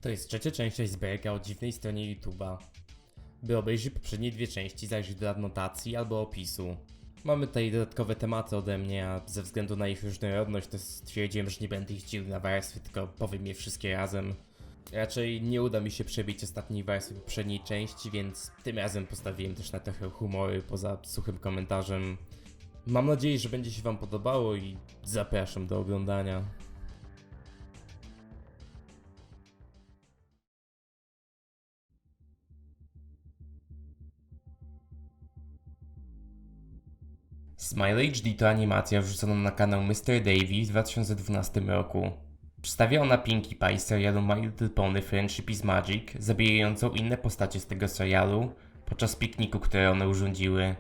To jest trzecia część iceberga o dziwnej stronie YouTube'a. By obejrzeć poprzednie dwie części, zajrzyj do adnotacji albo opisu. Mamy tutaj dodatkowe tematy ode mnie, a ze względu na ich różnorodność to stwierdziłem, że nie będę ich dzielił na warstwy, tylko powiem je wszystkie razem. Raczej nie uda mi się przebić ostatniej warstwy poprzedniej części, więc tym razem postawiłem też na trochę humory poza suchym komentarzem. Mam nadzieję, że będzie się wam podobało i zapraszam do oglądania. Smile HD to animacja wrzucona na kanał Mr. Davey w 2012 roku. Przedstawia ona Pinkie Pie z serialu My Little Pony Friendship is Magic, zabijającą inne postacie z tego serialu podczas pikniku, które one urządziły.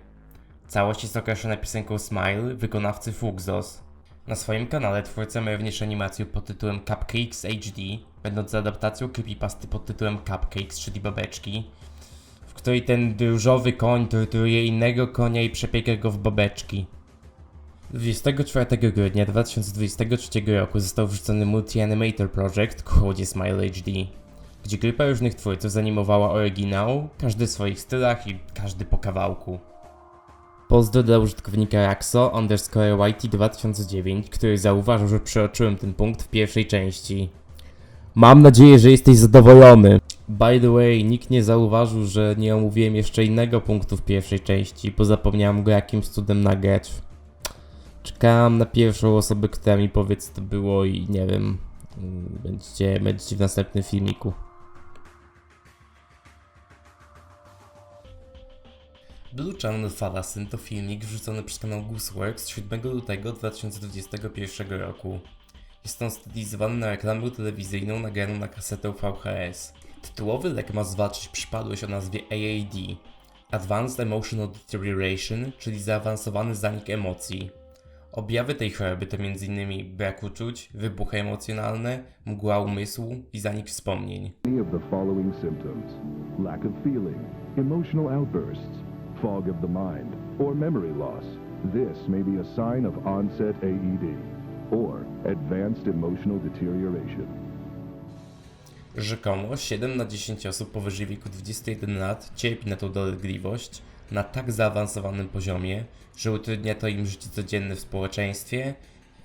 Całość jest okraszona piosenką Smile wykonawcy Fuxos. Na swoim kanale twórca ma również animację pod tytułem Cupcakes HD, będąca adaptacją creepypasty pod tytułem Cupcakes, czyli babeczki, w której ten różowy koń torturuje innego konia i przepieka go w babeczki. 24 grudnia 2023 roku został wrzucony Multi-Animator Project ku hołdzie Smile HD, gdzie grupa różnych twórców zanimowała oryginał, każdy w swoich stylach i każdy po kawałku. Pozdro dla użytkownika Raxo_Whitey2009, który zauważył, że przeoczyłem ten punkt w pierwszej części. Mam nadzieję, że jesteś zadowolony. By the way, nikt nie zauważył, że nie omówiłem jeszcze innego punktu w pierwszej części, bo zapomniałem go jakimś cudem nagrać. Czekałem na pierwszą osobę, która mi powie, co to było i nie wiem, będziecie w następnym filmiku. Blue Channel Fallacy to filmik wrzucony przez kanał Gooseworks 7 lutego 2021 roku. Jest on stylizowany na reklamę telewizyjną nagraną na kasetę VHS. Tytułowy lek ma zwalczyć przypadłość o nazwie AAD – Advanced Emotional Deterioration, czyli zaawansowany zanik emocji. Objawy tej choroby to m.in. brak uczuć, wybuchy emocjonalne, mgła umysłu i zanik wspomnień. Any of the following symptoms: lack of feeling, emotional outbursts, fog of the mind, or memory loss. This may be a sign of onset AED or advanced emotional deterioration. Rzekomo 7 na 10 osób powyżej wieku 21 lat cierpi na tą dolegliwość na tak zaawansowanym poziomie, że utrudnia to im życie codzienne w społeczeństwie,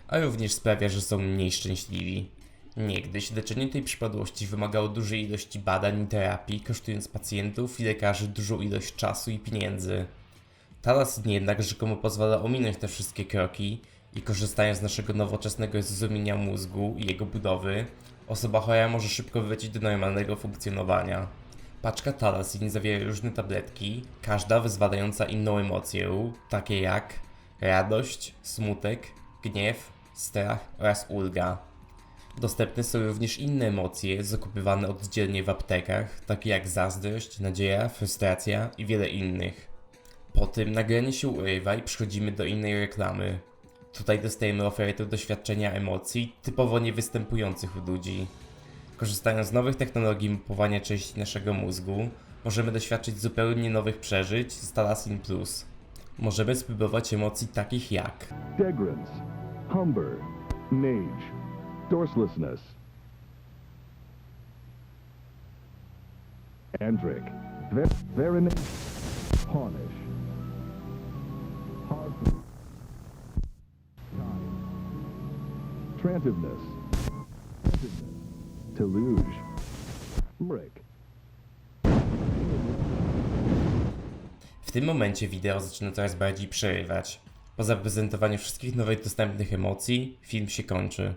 a również sprawia, że są mniej szczęśliwi. Niegdyś leczenie tej przypadłości wymagało dużej ilości badań i terapii, kosztując pacjentów i lekarzy dużą ilość czasu i pieniędzy. Talasin jednak rzekomo pozwala ominąć te wszystkie kroki i korzystając z naszego nowoczesnego zrozumienia mózgu i jego budowy, osoba chora może szybko wrócić do normalnego funkcjonowania. Paczka Talasin zawiera różne tabletki, każda wyzwalająca inną emocję, takie jak radość, smutek, gniew, strach oraz ulga. Dostępne są również inne emocje zakupywane oddzielnie w aptekach, takie jak zazdrość, nadzieja, frustracja i wiele innych. Po tym nagranie się urywa i przechodzimy do innej reklamy. Tutaj dostajemy ofertę doświadczenia emocji typowo niewystępujących u ludzi. Korzystając z nowych technologii mapowania części naszego mózgu, możemy doświadczyć zupełnie nowych przeżyć z Talasin Plus. Możemy spróbować emocji takich jak Degrance, hunger, nage, dorselessness, andric, veronation, pawnish, harpy, trantiveness, deluge, mric. W tym momencie wideo zaczyna coraz bardziej przerywać. Po zaprezentowaniu wszystkich nowych dostępnych emocji, film się kończy.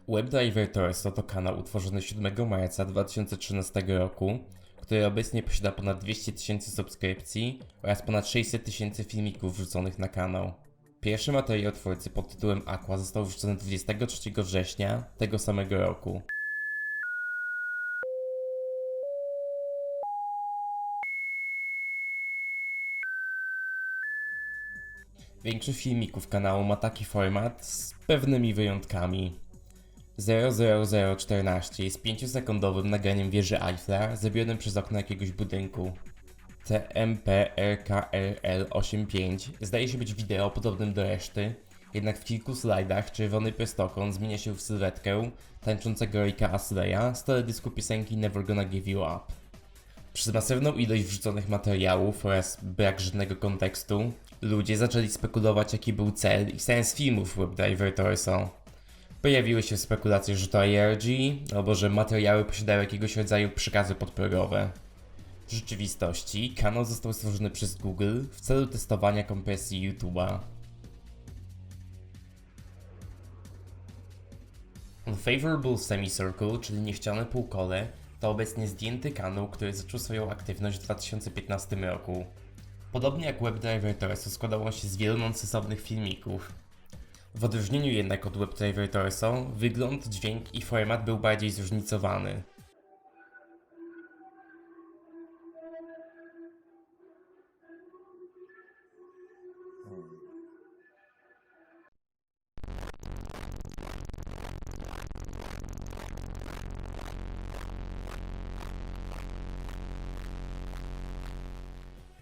WebDriver Torso to kanał utworzony 7 marca 2013 roku, który obecnie posiada ponad 200 000 subskrypcji oraz ponad 600 000 filmików wrzuconych na kanał. Pierwszy materiał twórcy pod tytułem Aqua został wrzucony 23 września tego samego roku. Większość filmików kanału ma taki format z pewnymi wyjątkami. 00014 jest 5-sekundowym nagraniem wieży Eiffla zrobionym przez okno jakiegoś budynku. TMPRKRL85 zdaje się być wideo podobnym do reszty Jednak w kilku slajdach czerwony prostokąt zmienia się w sylwetkę tańczącego Ricka Asleya z teledysku piosenki Never Gonna Give You Up. Przez masywną ilość wrzuconych materiałów oraz brak żadnego kontekstu, ludzie zaczęli spekulować, jaki był cel i sens filmów WebDriver Torso. Pojawiły się spekulacje, że to ARG, albo że materiały posiadają jakiegoś rodzaju przekazy podprogowe. W rzeczywistości kanał został stworzony przez Google w celu testowania kompresji YouTube'a. Unfavorable Semicircle, czyli niechciane półkole, to obecnie zdjęty kanał, który zaczął swoją aktywność w 2015 roku. Podobnie jak WebDriver Torso składał on się z wielu nonsensownych filmików. W odróżnieniu jednak od WebDriver Torso, wygląd, dźwięk i format był bardziej zróżnicowany.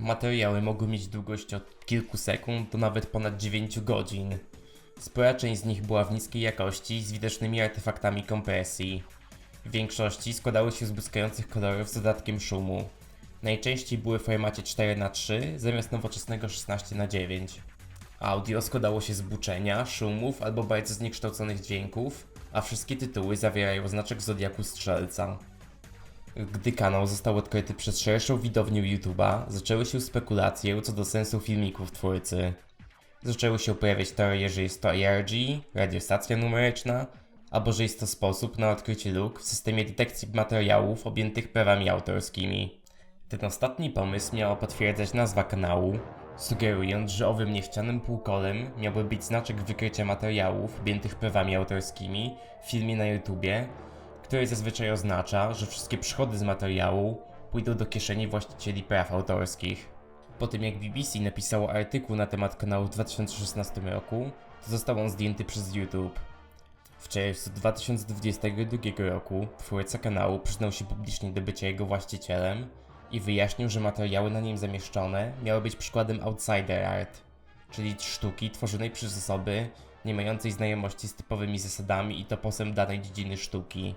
Materiały mogły mieć długość od kilku sekund do nawet ponad 9 godzin. Spora część z nich była w niskiej jakości z widocznymi artefaktami kompresji. W większości składały się z błyskających kolorów z dodatkiem szumu. Najczęściej były w formacie 4:3 zamiast nowoczesnego 16:9. Audio składało się z buczenia, szumów albo bardzo zniekształconych dźwięków, a wszystkie tytuły zawierają znaczek zodiaku strzelca. Gdy kanał został odkryty przez szerszą widownię YouTube'a, zaczęły się spekulacje co do sensu filmików twórcy. Zaczęły się pojawiać teorie, że jest to ARG, radiostacja numeryczna, albo że jest to sposób na odkrycie luk w systemie detekcji materiałów objętych prawami autorskimi. Ten ostatni pomysł miała potwierdzać nazwa kanału, sugerując, że owym niechcianym półkolem miałby być znaczek wykrycia materiałów objętych prawami autorskimi w filmie na YouTubie, który zazwyczaj oznacza, że wszystkie przychody z materiału pójdą do kieszeni właścicieli praw autorskich. Po tym jak BBC napisało artykuł na temat kanału w 2016 roku, to został on zdjęty przez YouTube. W czerwcu 2022 roku twórca kanału przyznał się publicznie do bycia jego właścicielem i wyjaśnił, że materiały na nim zamieszczone miały być przykładem outsider art, czyli sztuki tworzonej przez osoby nie mającej znajomości z typowymi zasadami i toposem danej dziedziny sztuki.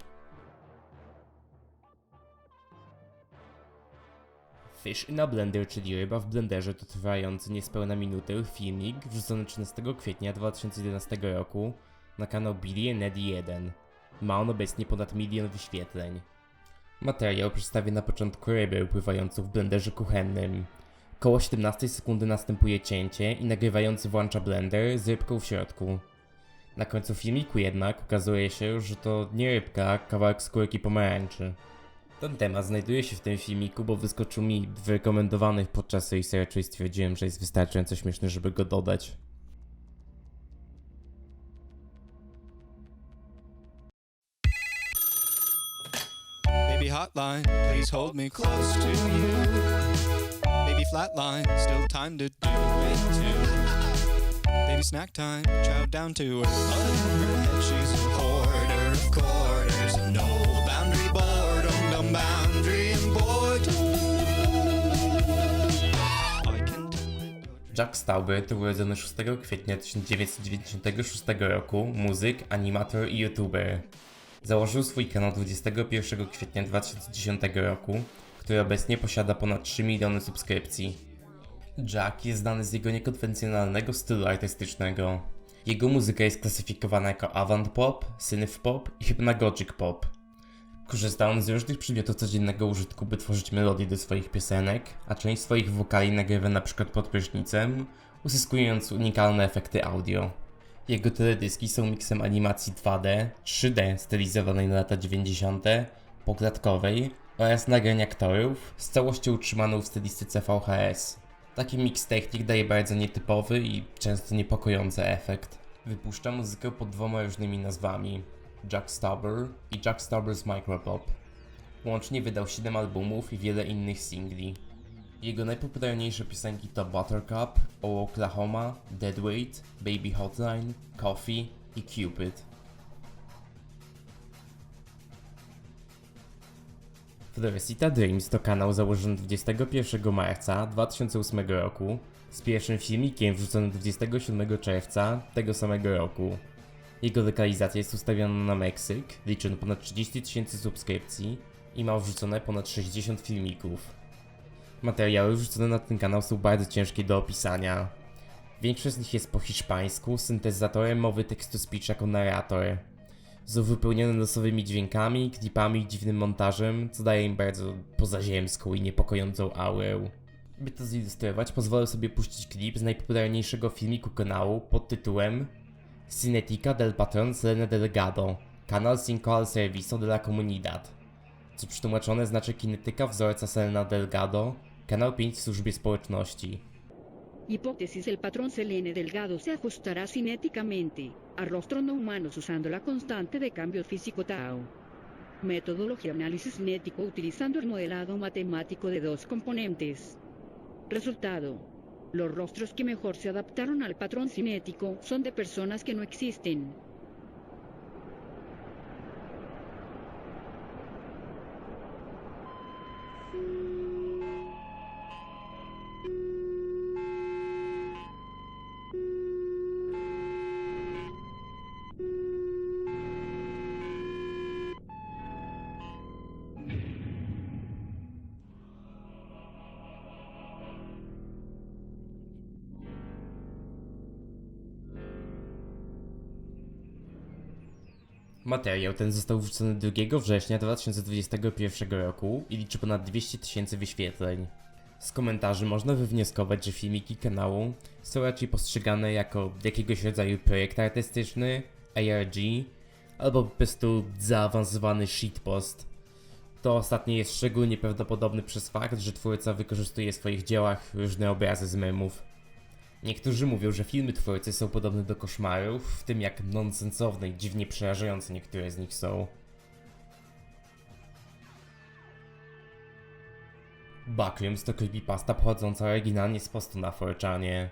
Fish in a Blender, czyli ryba w blenderze, to trwający niespełna minutę filmik wrzucony 13 kwietnia 2011 roku na kanał Billy and Eddie 1. Ma on obecnie ponad 1 milion wyświetleń. Materiał przedstawia na początku rybę pływającą w blenderze kuchennym. Koło 17 sekundy następuje cięcie i nagrywający włącza blender z rybką w środku. Na końcu filmiku jednak okazuje się, że to nie rybka, a kawałek skórki pomarańczy. Ten temat znajduje się w tym filmiku, bo wyskoczył mi w rekomendowanych podczas researchu i stwierdziłem, że jest wystarczająco śmieszny, żeby go dodać. Baby hotline, please hold me close to you. Baby flatline, still time to do it too. Baby snack time, chow down to her head. She's a hoarder of quarters, no boundary boredom, no boundary and boredom. I can do it. Jack Stauber to urodzony 6 kwietnia 1996 roku muzyk, animator i youtuber. Założył swój kanał 21 kwietnia 2010 roku, który obecnie posiada ponad 3 miliony subskrypcji. Jack jest znany z jego niekonwencjonalnego stylu artystycznego. Jego muzyka jest klasyfikowana jako avant pop, synth pop i hypnagogic pop. Korzysta on z różnych przedmiotów codziennego użytku, by tworzyć melodie do swoich piosenek, a część swoich wokali nagrywa np. pod prysznicem, uzyskując unikalne efekty audio. Jego teledyski są miksem animacji 2D, 3D stylizowanej na lata 90., poklatkowej oraz nagrań aktorów z całością utrzymaną w stylistyce VHS. Taki miks technik daje bardzo nietypowy i często niepokojący efekt. Wypuszcza muzykę pod 2 różnymi nazwami: Jack Stauber i Jack Stauber's Micropop. Łącznie wydał 7 albumów i wiele innych singli. Jego najpopularniejsze piosenki to Buttercup, O Oklahoma, Deadweight, Baby Hotline, Coffee i Cupid. Floresita Dreams to kanał założony 21 marca 2008 roku z pierwszym filmikiem wrzuconym 27 czerwca tego samego roku. Jego lokalizacja jest ustawiona na Meksyk, liczy on ponad 30 000 subskrypcji i ma wrzucone ponad 60 filmików. Materiały wrzucone na ten kanał są bardzo ciężkie do opisania. Większość z nich jest po hiszpańsku, z syntezatorem mowy text-to-speech jako narrator. Są wypełnione losowymi dźwiękami, klipami i dziwnym montażem, co daje im bardzo pozaziemską i niepokojącą aurę. By to zilustrować, pozwolę sobie puścić klip z najpopularniejszego filmiku kanału pod tytułem Cinetica del Patrón Selena Delgado, Canal 5 al Servicio de la Comunidad, co przetłumaczone znaczy kinetyka wzorca Selena Delgado, Kanał 5 w służbie społeczności. Hipótesis: el patrón Selene Delgado se ajustará cinéticamente a rostros no humanos usando la constante de cambio físico Tao. Metodología: análisis cinético utilizando el modelado matemático de dos componentes. Resultado: los rostros que mejor se adaptaron al patrón cinético son de personas que no existen. Materiał ten został wrzucony 2 września 2021 roku i liczy ponad 200 000 wyświetleń. Z komentarzy można wywnioskować, że filmiki kanału są raczej postrzegane jako jakiegoś rodzaju projekt artystyczny, ARG, albo po prostu zaawansowany shitpost. To ostatnie jest szczególnie prawdopodobne przez fakt, że twórca wykorzystuje w swoich dziełach różne obrazy z memów. Niektórzy mówią, że filmy twórcy są podobne do koszmarów, w tym jak nonsensowne i dziwnie przerażające niektóre z nich są. Backrooms to creepypasta pochodząca oryginalnie z postu na 4chanie.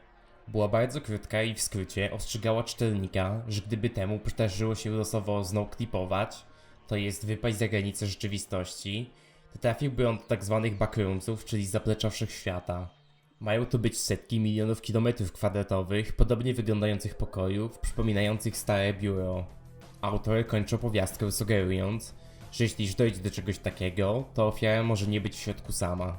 Była bardzo krótka i w skrócie ostrzegała czytelnika, że gdyby temu przydarzyło się losowo clipować, to jest wypaść za granicę rzeczywistości, to trafiłby on do tzw. backroomsów, czyli zaplecza wszechświata. Mają to być setki milionów kilometrów kwadratowych, podobnie wyglądających pokojów, przypominających stare biuro. Autor kończy opowiastkę sugerując, że jeśli już dojdzie do czegoś takiego, to ofiara może nie być w środku sama.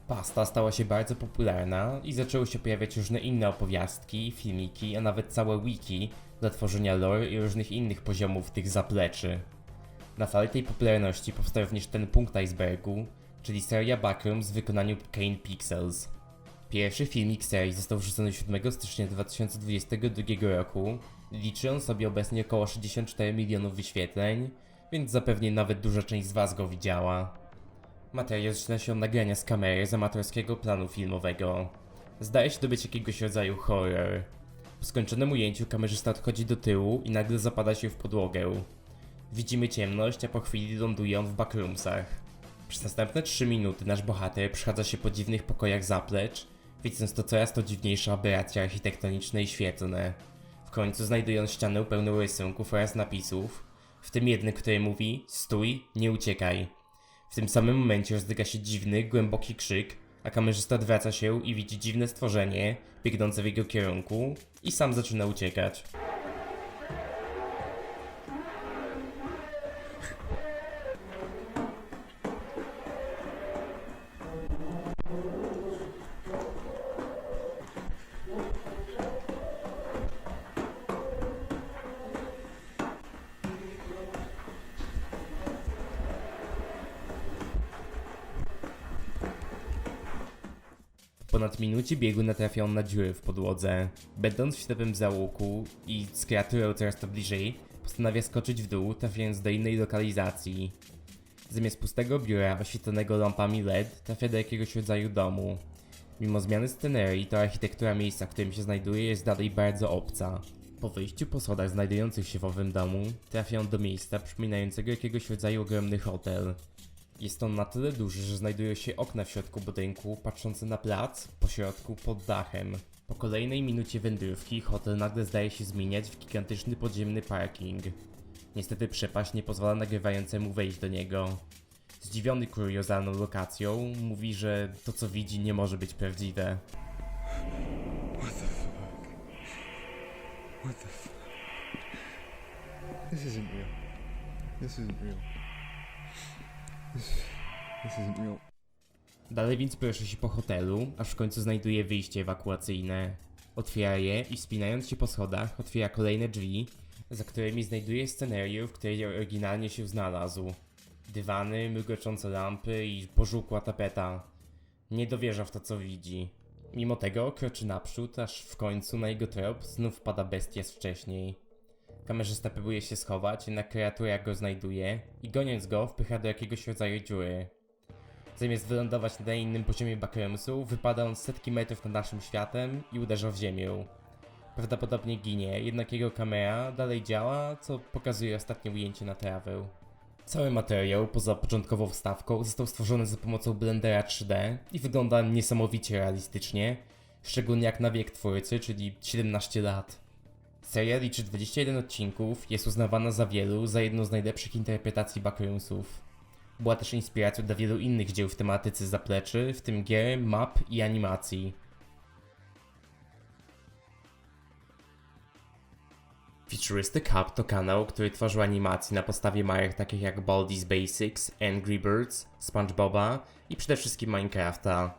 Pasta stała się bardzo popularna i zaczęły się pojawiać różne inne opowiastki, filmiki, a nawet całe wiki dla tworzenia lore i różnych innych poziomów tych zapleczy. Na fali tej popularności powstał również ten punkt icebergu, czyli seria Backrooms w wykonaniu Kane Pixels. Pierwszy filmik serii został wrzucony 7 stycznia 2022 roku, liczy on sobie obecnie około 64 milionów wyświetleń, więc zapewne nawet duża część z was go widziała. Materiał zaczyna się od nagrania z kamery z amatorskiego planu filmowego. Zdaje się to być jakiegoś rodzaju horror. Po skończonym ujęciu kamerzysta odchodzi do tyłu i nagle zapada się w podłogę. Widzimy ciemność, a po chwili ląduje on w backroomsach. Przez następne 3 minuty nasz bohater przechadza się po dziwnych pokojach zaplecz, widząc to coraz to dziwniejsze aberracje architektoniczne i świetlne. W końcu znajduje on ścianę pełną rysunków oraz napisów, w tym jedny, który mówi: stój, nie uciekaj. W tym samym momencie rozdyga się dziwny, głęboki krzyk, a kamerzysta odwraca się i widzi dziwne stworzenie biegnące w jego kierunku i sam zaczyna uciekać. Po ponad minucie biegu natrafia on na dziury w podłodze. Będąc w ślepym zaułku i z kreaturą coraz to bliżej, postanawia skoczyć w dół, trafiając do innej lokalizacji. Zamiast pustego biura oświetlonego lampami LED trafia do jakiegoś rodzaju domu. Mimo zmiany scenerii, to architektura miejsca, w którym się znajduje, jest dalej bardzo obca. Po wyjściu po schodach znajdujących się w owym domu, trafia on do miejsca przypominającego jakiegoś rodzaju ogromny hotel. Jest on na tyle duży, że znajdują się okna w środku budynku, patrzące na plac, po środku, pod dachem. Po kolejnej minucie wędrówki hotel nagle zdaje się zmieniać w gigantyczny podziemny parking. Niestety przepaść nie pozwala nagrywającemu wejść do niego. Zdziwiony kuriozalną lokacją, mówi, że to co widzi nie może być prawdziwe. What the f... This isn't real. This isn't real. This isn't real. Dalej więc porusza się po hotelu, aż w końcu znajduje wyjście ewakuacyjne. Otwiera je i wspinając się po schodach, otwiera kolejne drzwi, za którymi znajduje sceneriusz, w której oryginalnie się znalazł. Dywany, mrugoczące lampy i pożółkła tapeta. Nie dowierza w to, co widzi. Mimo tego kroczy naprzód, aż w końcu na jego trop znów wpada bestia z wcześniej. Kamerzysta próbuje się schować, jednak kreatura go znajduje i goniąc go wpycha do jakiegoś rodzaju dziury. Zamiast wylądować na innym poziomie backroomsu, wypada on setki metrów nad naszym światem i uderza w ziemię. Prawdopodobnie ginie, jednak jego kamera dalej działa, co pokazuje ostatnie ujęcie na trawę. Cały materiał, poza początkową wstawką, został stworzony za pomocą Blendera 3D i wygląda niesamowicie realistycznie, szczególnie jak na wiek twórcy, czyli 17 lat. Seria liczy 21 odcinków, jest uznawana za jedną z najlepszych interpretacji backroomsów. Była też inspiracją dla wielu innych dzieł w tematyce zapleczy, w tym gier, map i animacji. Futuristic Hub to kanał, który tworzył animacje na podstawie marek takich jak Baldi's Basics, Angry Birds, SpongeBoba i przede wszystkim Minecrafta.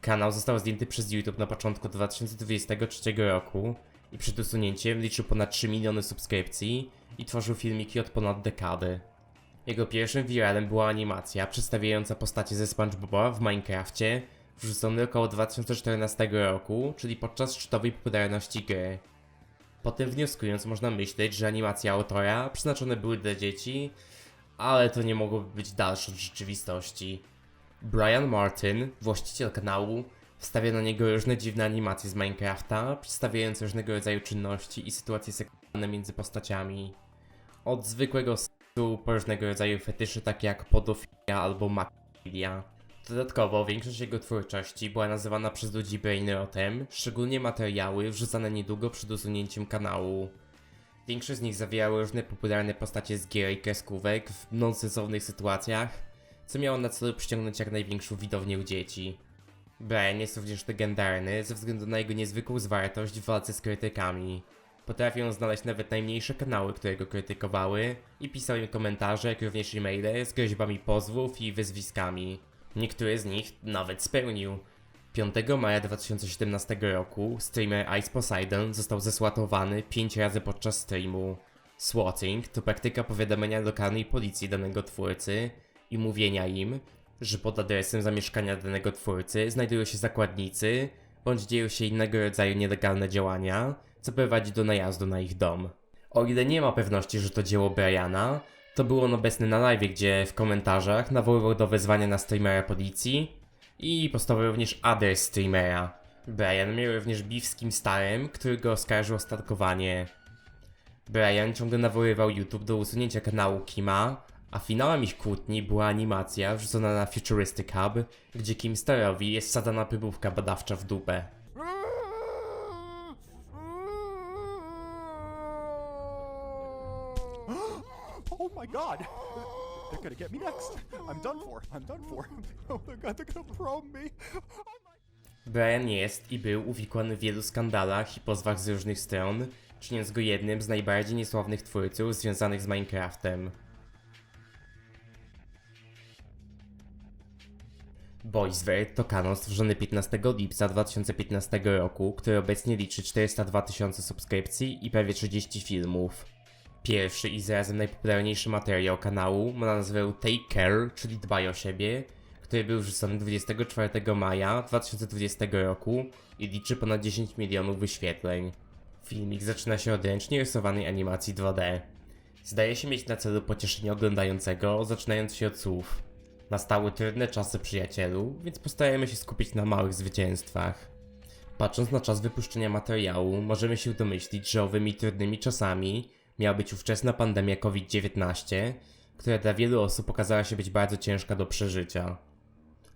Kanał został zdjęty przez YouTube na początku 2023 roku i przed usunięciem liczył ponad 3 miliony subskrypcji i tworzył filmiki od ponad dekady. Jego pierwszym wiralem była animacja przedstawiająca postacie ze SpongeBoba w Minecrafcie, wrzucony około 2014 roku, czyli podczas szczytowej popularności gry. Potem wnioskując można myśleć, że animacje autora przeznaczone były dla dzieci, ale to nie mogłoby być dalsze od rzeczywistości. Brian Martin, właściciel kanału, wstawia na niego różne dziwne animacje z Minecrafta, przedstawiające różnego rodzaju czynności i sytuacje seksualne między postaciami. Od zwykłego seksu po różnego rodzaju fetyszy takie jak podofilia albo makrofilia. Dodatkowo większość jego twórczości była nazywana przez ludzi brainrotem, szczególnie materiały wrzucane niedługo przed usunięciem kanału. Większość z nich zawierały różne popularne postacie z gier i kreskówek w nonsensownych sytuacjach, co miało na celu przyciągnąć jak największą widownię u dzieci. Brian jest również legendarny ze względu na jego niezwykłą zwartość w walce z krytykami. Potrafił on znaleźć nawet najmniejsze kanały, które go krytykowały i pisał im komentarze, jak również e-maile z groźbami pozwów i wyzwiskami. Niektóre z nich nawet spełnił. 5 maja 2017 roku streamer Ice Poseidon został zesłatowany 5 razy podczas streamu. Swatting to praktyka powiadamiania lokalnej policji danego twórcy i mówienia im, że pod adresem zamieszkania danego twórcy znajdują się zakładnicy, bądź dzieją się innego rodzaju nielegalne działania, co prowadzi do najazdu na ich dom. O ile nie ma pewności, że to dzieło Briana, to był on obecny na live, gdzie w komentarzach nawoływał do wezwania na streamera policji i postawił również adres streamera. Brian miał również beef z Keemstarem, który go oskarżył o stalkowanie. Brian ciągle nawoływał YouTube do usunięcia kanału Kima, a finałem ich kłótni była animacja wrzucona na Futuristic Hub, gdzie Keemstarowi jest wsadzana próbówka badawcza w dupę. Oh my god! They're gonna get me next! I'm done for! I'm done for! Oh my god, they're gonna prom me! Brian jest i był uwikłany w wielu skandalach i pozwach z różnych stron, czyniąc go jednym z najbardziej niesławnych twórców związanych z Minecraftem. Boysvert to kanał stworzony 15 lipca 2015 roku, który obecnie liczy 402 000 subskrypcji i prawie 30 filmów. Pierwszy i zarazem najpopularniejszy materiał kanału ma nazwę Take Care, czyli Dbaj o siebie, który był wrzucony 24 maja 2020 roku i liczy ponad 10 milionów wyświetleń. Filmik zaczyna się od ręcznie rysowanej animacji 2D. Zdaje się mieć na celu pocieszenie oglądającego, zaczynając się od słów: nastały trudne czasy, przyjacielu, więc postarajmy się skupić na małych zwycięstwach. Patrząc na czas wypuszczenia materiału, możemy się domyślić, że owymi trudnymi czasami miała być ówczesna pandemia COVID-19, która dla wielu osób okazała się być bardzo ciężka do przeżycia.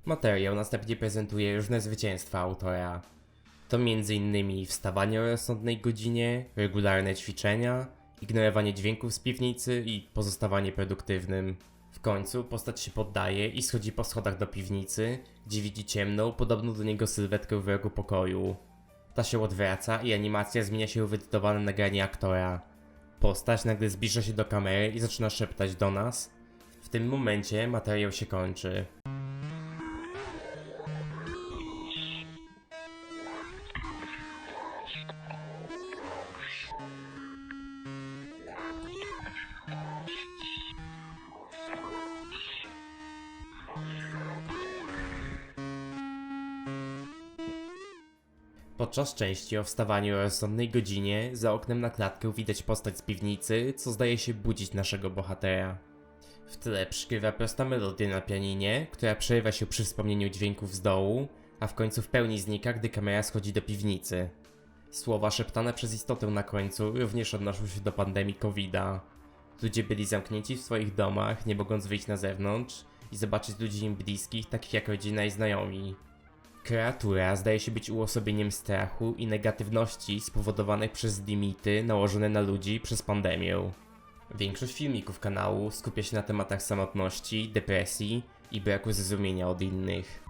Materiał następnie prezentuje różne zwycięstwa autora. To m.in. wstawanie o rozsądnej godzinie, regularne ćwiczenia, ignorowanie dźwięków z piwnicy i pozostawanie produktywnym. W końcu postać się poddaje i schodzi po schodach do piwnicy, gdzie widzi ciemną, podobną do niego sylwetkę w rogu pokoju. Ta się odwraca i animacja zmienia się w edytowane nagranie aktora. Postać nagle zbliża się do kamery i zaczyna szeptać do nas. W tym momencie materiał się kończy. Podczas części o wstawaniu o rozsądnej godzinie za oknem na klatkę widać postać z piwnicy, co zdaje się budzić naszego bohatera. W tle przygrywa prosta melodia na pianinie, która przerywa się przy wspomnieniu dźwięków z dołu, a w końcu w pełni znika, gdy kamera schodzi do piwnicy. Słowa szeptane przez istotę na końcu również odnoszą się do pandemii COVID-a. Ludzie byli zamknięci w swoich domach, nie mogąc wyjść na zewnątrz i zobaczyć ludzi im bliskich, takich jak rodzina i znajomi. Kreatura zdaje się być uosobieniem strachu i negatywności spowodowanych przez limity nałożone na ludzi przez pandemię. Większość filmików kanału skupia się na tematach samotności, depresji i braku zrozumienia od innych.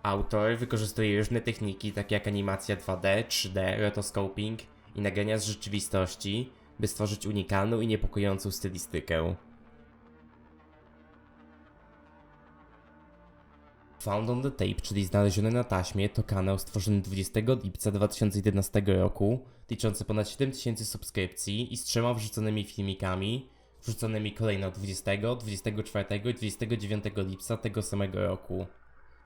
Autor wykorzystuje różne techniki takie jak animacja 2D, 3D, rotoscoping i nagrania z rzeczywistości, by stworzyć unikalną i niepokojącą stylistykę. Found on the Tape, czyli znaleziony na taśmie, to kanał stworzony 20 lipca 2011 roku, liczący ponad 7000 subskrypcji i z 3 wrzuconymi filmikami, wrzuconymi kolejno 20, 24 i 29 lipca tego samego roku.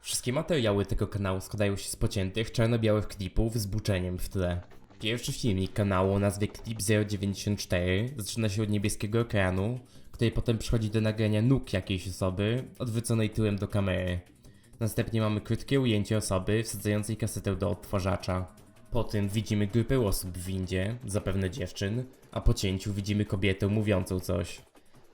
Wszystkie materiały tego kanału składają się z pociętych, czarno-białych klipów z buczeniem w tle. Pierwszy filmik kanału o nazwie Clip 094 zaczyna się od niebieskiego ekranu, który potem przechodzi do nagrania nóg jakiejś osoby, odwróconej tyłem do kamery. Następnie mamy krótkie ujęcie osoby wsadzającej kasetę do odtwarzacza. Po tym widzimy grupę osób w windzie, zapewne dziewczyn, a po cięciu widzimy kobietę mówiącą coś.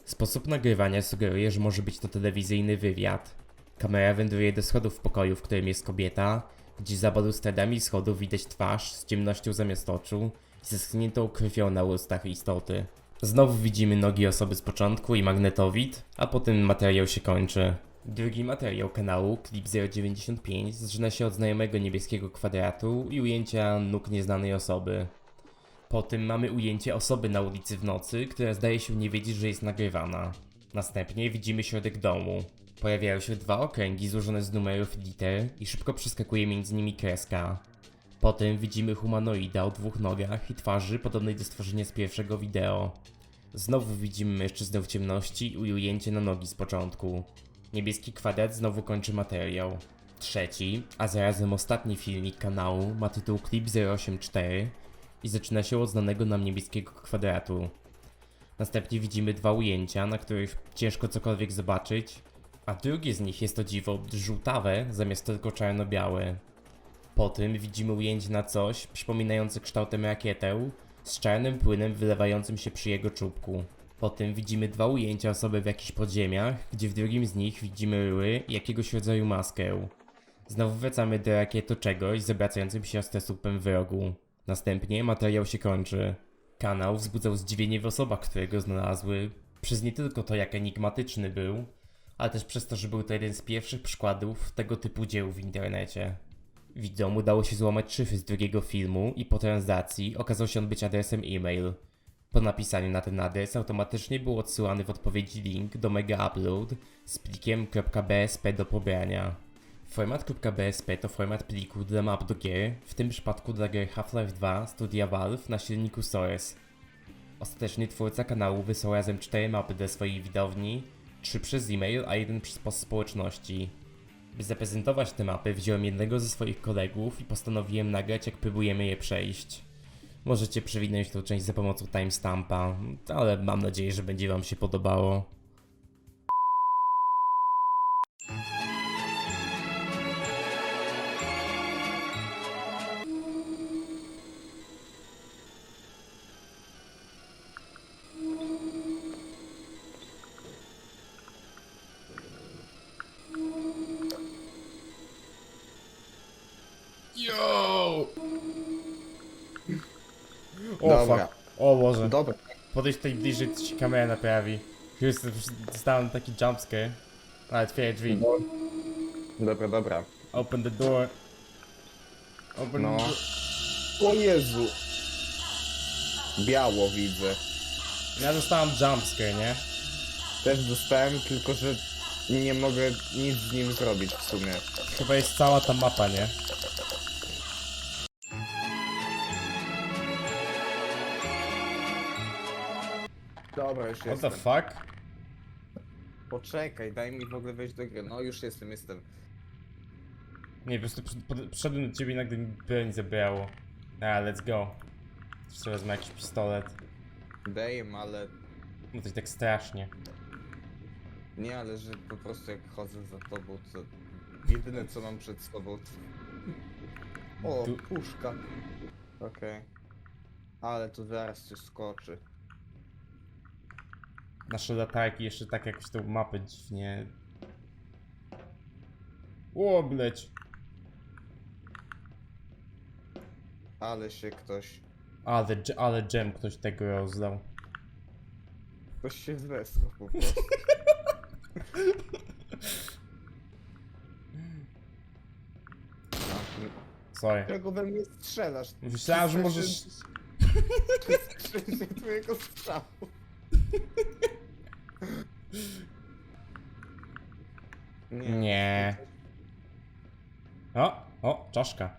Sposób nagrywania sugeruje, że może być to telewizyjny wywiad. Kamera wędruje do schodów w pokoju, w którym jest kobieta, gdzie za balustradami schodów widać twarz z ciemnością zamiast oczu i ze schniętą krwią na ustach istoty. Znowu widzimy nogi osoby z początku i magnetowid, a potem materiał się kończy. Drugi materiał kanału, Clip 095, zaczyna się od znajomego niebieskiego kwadratu i ujęcia nóg nieznanej osoby. Po tym mamy ujęcie osoby na ulicy w nocy, która zdaje się nie wiedzieć, że jest nagrywana. Następnie widzimy środek domu. Pojawiają się 2 okręgi złożone z numerów i liter i szybko przeskakuje między nimi kreska. Potem widzimy humanoida o 2 nogach i twarzy podobnej do stworzenia z pierwszego wideo. Znowu widzimy mężczyznę w ciemności i ujęcie na nogi z początku. Niebieski kwadrat znowu kończy materiał. Trzeci, a zarazem ostatni filmik kanału ma tytuł Clip 084 i zaczyna się od znanego nam niebieskiego kwadratu. Następnie widzimy 2 ujęcia, na których ciężko cokolwiek zobaczyć, a drugie z nich jest o dziwo żółtawe zamiast tylko czarno-białe. Po tym widzimy ujęcie na coś przypominające kształtem rakietę z czarnym płynem wylewającym się przy jego czubku. Po tym widzimy 2 ujęcia osoby w jakichś podziemiach, gdzie w drugim z nich widzimy rury i jakiegoś rodzaju maskę. Znowu wracamy do rakietu czegoś z obracającym się ostrosłupem w rogu. Następnie materiał się kończy. Kanał wzbudzał zdziwienie w osobach, które go znalazły, przez nie tylko to, jak enigmatyczny był, ale też przez to, że był to jeden z pierwszych przykładów tego typu dzieł w internecie. Widzom udało się złamać szyfry z drugiego filmu i po translacji okazał się on być adresem e-mail. Po napisaniu na ten adres automatycznie był odsyłany w odpowiedzi link do Mega Upload z plikiem .bsp do pobrania. Format .bsp to format pliku dla map do gier, w tym przypadku dla gier Half-Life 2 studia Valve na silniku Source. Ostatecznie twórca kanału wysłał razem 4 mapy dla swojej widowni, 3 przez e-mail, a 1 przez post społeczności. By zaprezentować te mapy, wziąłem jednego ze swoich kolegów i postanowiłem nagrać, jak próbujemy je przejść. Możecie przewinąć tą część za pomocą timestampa, ale mam nadzieję, że będzie wam się podobało. O Dobra. fuck. O Boże. Dobra. Podejdź tutaj bliżej, to ci kamera naprawi. Już dostałem taki jumpscare. Ale otwieraj drzwi. Dobra. Open the door. Open No. the door. O Jezu. Biało widzę. Ja dostałem jumpscare, nie? Też dostałem, tylko że nie mogę nic z nim zrobić w sumie. Chyba jest cała ta mapa, nie? Dobra, już What the jestem. fuck? Poczekaj, daj mi w ogóle wejść do gry. No już jestem. Nie, po prostu przyszedłem do ciebie i nagle mi broń zabrało. Let's go. Jeszcze wezmę jakiś pistolet. Dajem, ale... No to tak strasznie. Nie, ale że po prostu jak chodzę za tobą, to... Jedyne co mam przed sobą to... O, Tu- puszka. Okej. Ale tu zaraz coś skoczy. Nasze latarki jeszcze tak jakoś tą mapę dziwnie... O, bleć. Ale się ktoś... Ale dżem ktoś tego rozdał. Ktoś się zesrał po prostu. Sorry. Czego we mnie strzelasz? Myślałem, że możesz... Słyszę twojego strzału. Nie. O, czaszka.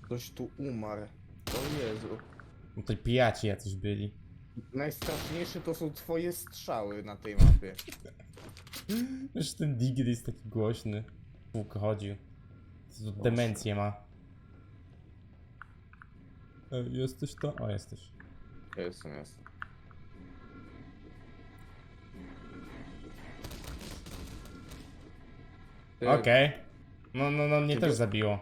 Ktoś tu umarł. O Jezu. No to pijaci jacyś byli. Najstraszniejsze to są twoje strzały na tej mapie. Wiesz, ten Digger jest taki głośny. Kółko chodził. Co tu demencję ma. Jesteś to? O, jesteś. Jest. Ty- Okej. No, mnie Ty też wiesz- zabiło.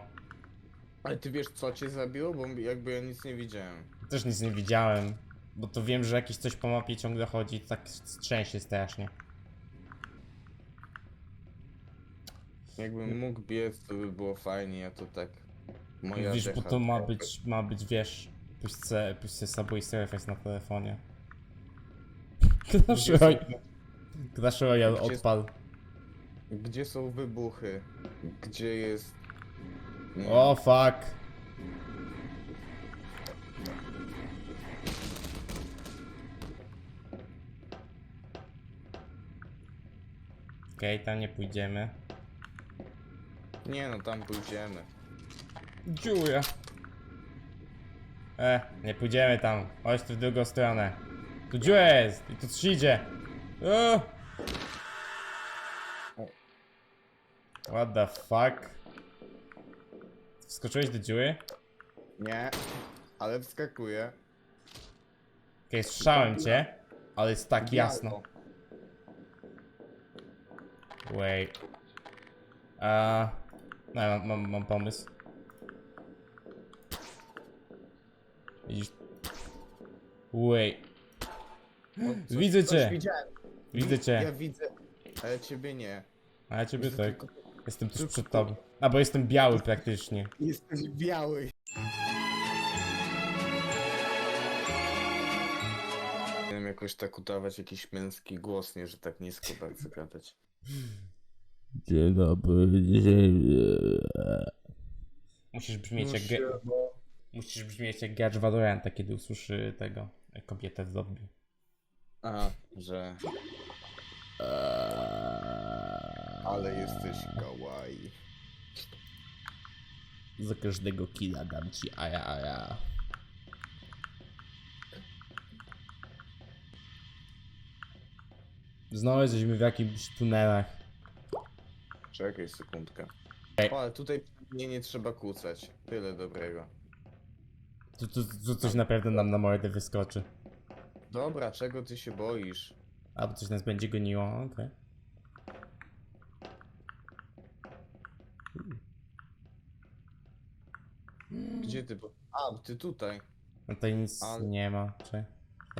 Ale ty wiesz co cię zabiło? Bo jakby ja nic nie widziałem. Też nic nie widziałem. Bo to wiem, że jakieś coś po mapie ciągle chodzi, to tak trzęsie strasznie. Jakbym mógł biec, to by było fajnie, ja to tak... Moja Wiesz, bo decha to ma trochę. być, wiesz, puść se Subway Surface na telefonie. Clash Royale odpal. Gdzie są wybuchy? Gdzie jest... Nie. O fuck. Okej, tam nie pójdziemy. Nie no, tam pójdziemy. Dziuję. Nie pójdziemy tam. Chodź tu w drugą stronę. Tu dziura jest i tu coś idzie. What the fuck? Wskoczyłeś do dziury? Nie, ale wskakuje. Okej, słyszałem cię, ale jest tak jasno. Wait. No, mam pomysł. Widzisz? Wait. Coś- Widzę coś cię. Widziałem. Widzę Ja cię. widzę, ale ciebie nie. A ja ciebie Widzę tak. tylko- Jestem tuż tylko- przed tobą. A bo jestem biały praktycznie. Jesteś biały. Miałem jakoś tak udawać jakiś męski głos, nie, że tak nisko bardzo gadać. Dzień dobry. Musisz brzmieć Musisz brzmieć jak gracz Valoranta, kiedy usłyszy tego kobietę w lobby. A, że... Ale jesteś kawaii. Za każdego killa dam ci aja. Znowu jesteśmy w jakimś tunelach. Czekaj sekundkę. Ej. O, ale tutaj mnie nie trzeba kłócać. Tyle dobrego. Tu coś naprawdę nam na mordę wyskoczy. Dobra, czego ty się boisz? Albo coś nas będzie goniło, okej. Gdzie ty? A, ty tutaj. No tutaj nic Ale- nie ma. Czy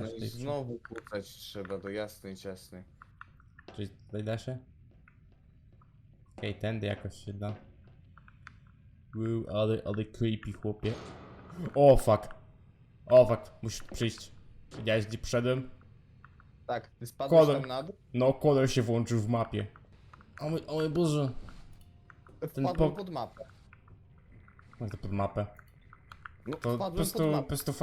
No i znowu kłócać trzeba do jasnej, ciasnej. Czyli tutaj da się? Okej, tędy jakoś się da. Ale creepy chłopie. O fuck. O fuck, musisz przyjść. Widziałeś gdzie przyszedłem? Tak, ty spadłeś Kolor. tam na dół? No, kolor się włączył w mapie. O mój Boże. Wpadłem po- pod mapę. Jak to pod mapę? No, To po wpadłem prostu, pod po mapę. prostu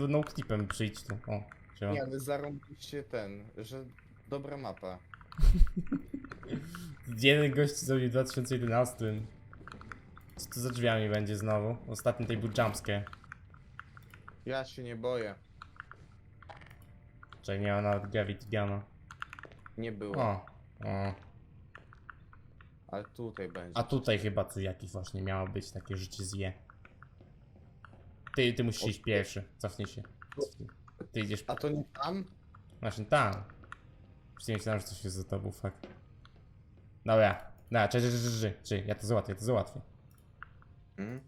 no clipem przyjdź tu. O, siema. Nie, ale zarąbiliście ten, że dobra mapa. Jeden gość zrobił w 2011. Co tu za drzwiami będzie znowu? Ostatni tej był jumpscare. Ja się nie boję. Czyli nie ma nawet Gravity Guna. Nie było. O. Ale tutaj będzie. A tutaj chyba coś jakieś właśnie miało być, takie życie zje. Ty musisz iść pierwszy, cofnij się. Ty idziesz, A to nie tam? właśnie tam. Już nie myślałem, że coś jest za tobą, fuck. Dobra, czekaj, ja to załatwię. Hmm?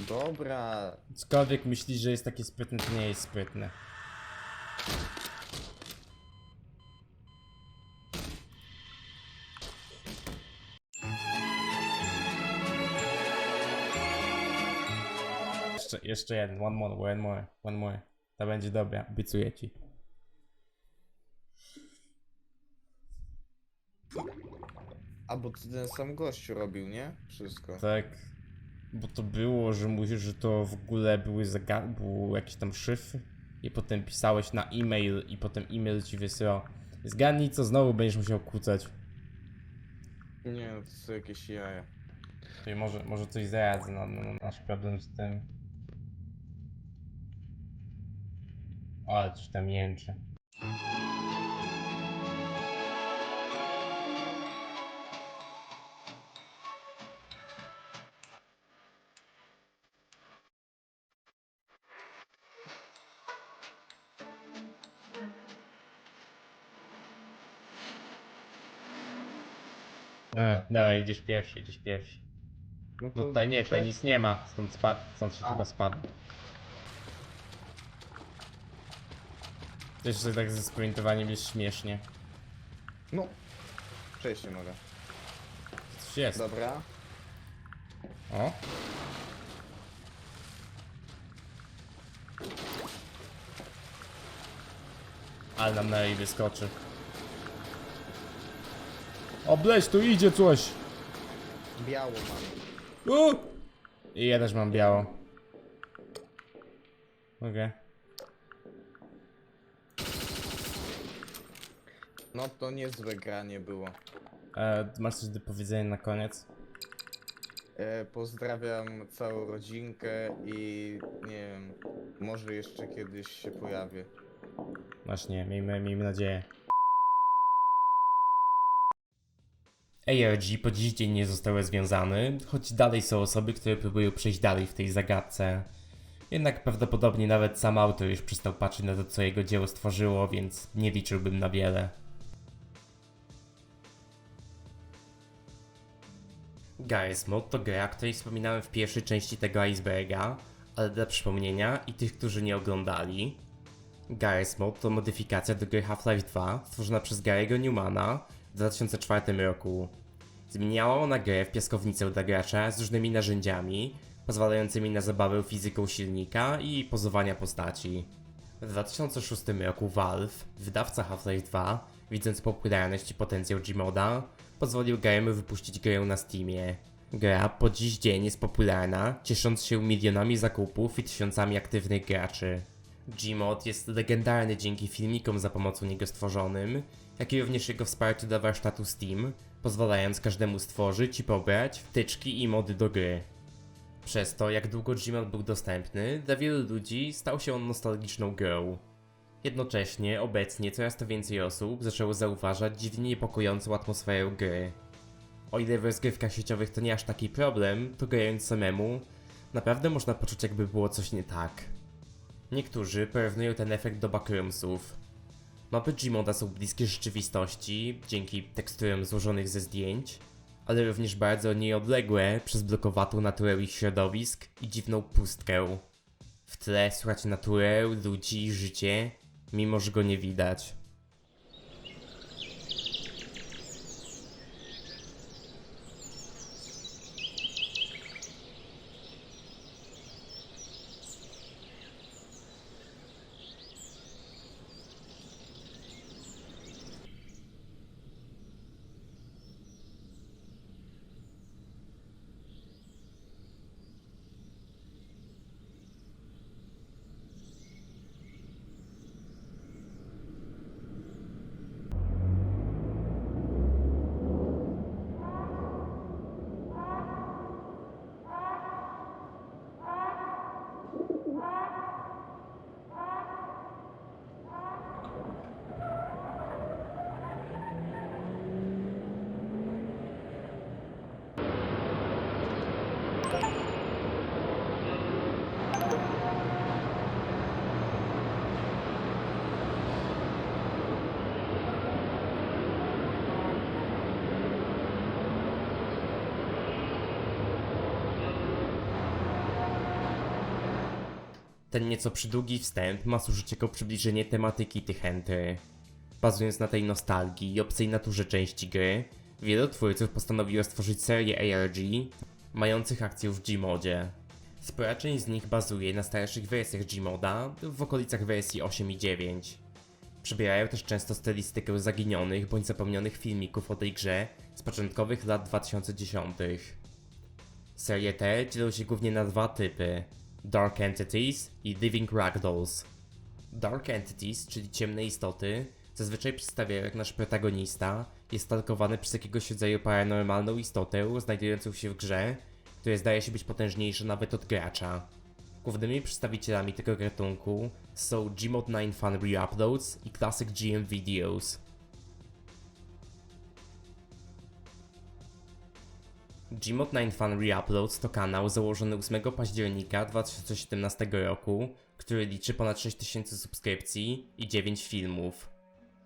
Dobra. Cokolwiek myślisz, że jest takie sprytne, to nie jest sprytne. Jeszcze jeden, one more. To będzie dobre, obiecuję ci. A bo to ten sam gościu robił, nie? Wszystko. Tak, bo to było, że mówisz, że to w ogóle był jakiś tam szyfr i potem pisałeś na e-mail i potem e-mail ci wysyłał. Zgadnij co znowu będziesz musiał kłócać. Nie, no to są jakieś jaja. Czyli może coś zajadzę na nasz problem z tym. O, ale coś tam jęczy. Dawaj, idziesz pierwszy. No No tutaj nie, tutaj nic nie ma, stąd się chyba spadł. Też sobie tak ze sprintowaniem jest śmiesznie. No. Przejść nie mogę. Coś jest. Dobra. O. Ale nam na jej wyskoczy. O, bleś, tu idzie coś! Biało mam. I ja też mam biało. Okej. No to niezłe granie było. Masz coś do powiedzenia na koniec? Pozdrawiam całą rodzinkę i nie wiem, może jeszcze kiedyś się pojawię. Właśnie, miejmy nadzieję. ARG po dziś dzień nie został rozwiązany, choć dalej są osoby, które próbują przejść dalej w tej zagadce. Jednak prawdopodobnie nawet sam autor już przestał patrzeć na to, co jego dzieło stworzyło, więc nie liczyłbym na wiele. Garry's Mod to gra, o której wspominałem w pierwszej części tego iceberga, ale dla przypomnienia i tych, którzy nie oglądali. Garry's Mod to modyfikacja do gry Half-Life 2, stworzona przez Gary'ego Newmana w 2004 roku. Zmieniała ona grę w piaskownicę dla gracza z różnymi narzędziami, pozwalającymi na zabawę fizyką silnika i pozowania postaci. W 2006 roku Valve, wydawca Half-Life 2, widząc popularność i potencjał Gmoda, pozwolił Gary'emu wypuścić grę na Steamie. Gra po dziś dzień jest popularna, ciesząc się milionami zakupów i tysiącami aktywnych graczy. Gmod jest legendarny dzięki filmikom za pomocą niego stworzonym, jak i również jego wsparciu dla warsztatu Steam, pozwalając każdemu stworzyć i pobrać wtyczki i mody do gry. Przez to, jak długo Gmod był dostępny, dla wielu ludzi stał się on nostalgiczną grą. Jednocześnie, obecnie coraz to więcej osób zaczęło zauważać dziwnie niepokojącą atmosferę gry. O ile w rozgrywkach sieciowych to nie aż taki problem, to grając samemu, naprawdę można poczuć jakby było coś nie tak. Niektórzy porównują ten efekt do backroomsów. Mapy Gmoda są bliskie rzeczywistości, dzięki teksturom złożonych ze zdjęć, ale również bardzo nieodległe przez blokowatą naturę ich środowisk i dziwną pustkę. W tle słychać naturę, ludzi i życie, mimo że go nie widać. Ten nieco przydługi wstęp ma służyć jako przybliżenie tematyki tych entry. Bazując na tej nostalgii i obcej naturze części gry, wielu twórców postanowiło stworzyć serię ARG mających akcję w Gmodzie. Spora część z nich bazuje na starszych wersjach Gmoda w okolicach wersji 8 i 9. Przybierają też często stylistykę zaginionych bądź zapomnianych filmików o tej grze z początkowych lat 2010. Serie te dzielą się głównie na dwa typy: Dark Entities i Living Ragdolls. Dark Entities, czyli ciemne istoty, zazwyczaj przedstawiają, jak nasz protagonista jest stalkowany przez jakiegoś rodzaju paranormalną istotę znajdującą się w grze, która zdaje się być potężniejsza nawet od gracza. Głównymi przedstawicielami tego gatunku są Gmod 9 Fun Reuploads i Classic GM Videos. Gmod 9 Fun Reuploads to kanał założony 8 października 2017 roku, który liczy ponad 6000 subskrypcji i 9 filmów.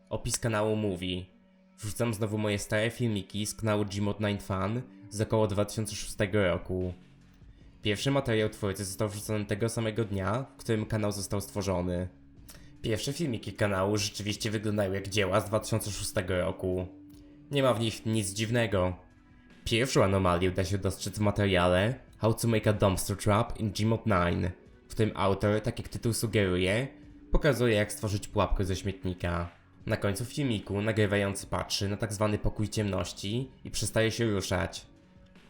Opis kanału mówi: wrzucam znowu moje stare filmiki z kanału Gmod 9 Fun z około 2006 roku. Pierwszy materiał twórcy został wrzucony tego samego dnia, w którym kanał został stworzony. Pierwsze filmiki kanału rzeczywiście wyglądają jak dzieła z 2006 roku. Nie ma w nich nic dziwnego. Pierwszą anomalię da się dostrzec w materiale How to make a dumpster trap in Gmod 9, w którym autor, tak jak tytuł sugeruje, pokazuje, jak stworzyć pułapkę ze śmietnika. Na końcu filmiku nagrywający patrzy na tzw. pokój ciemności i przestaje się ruszać.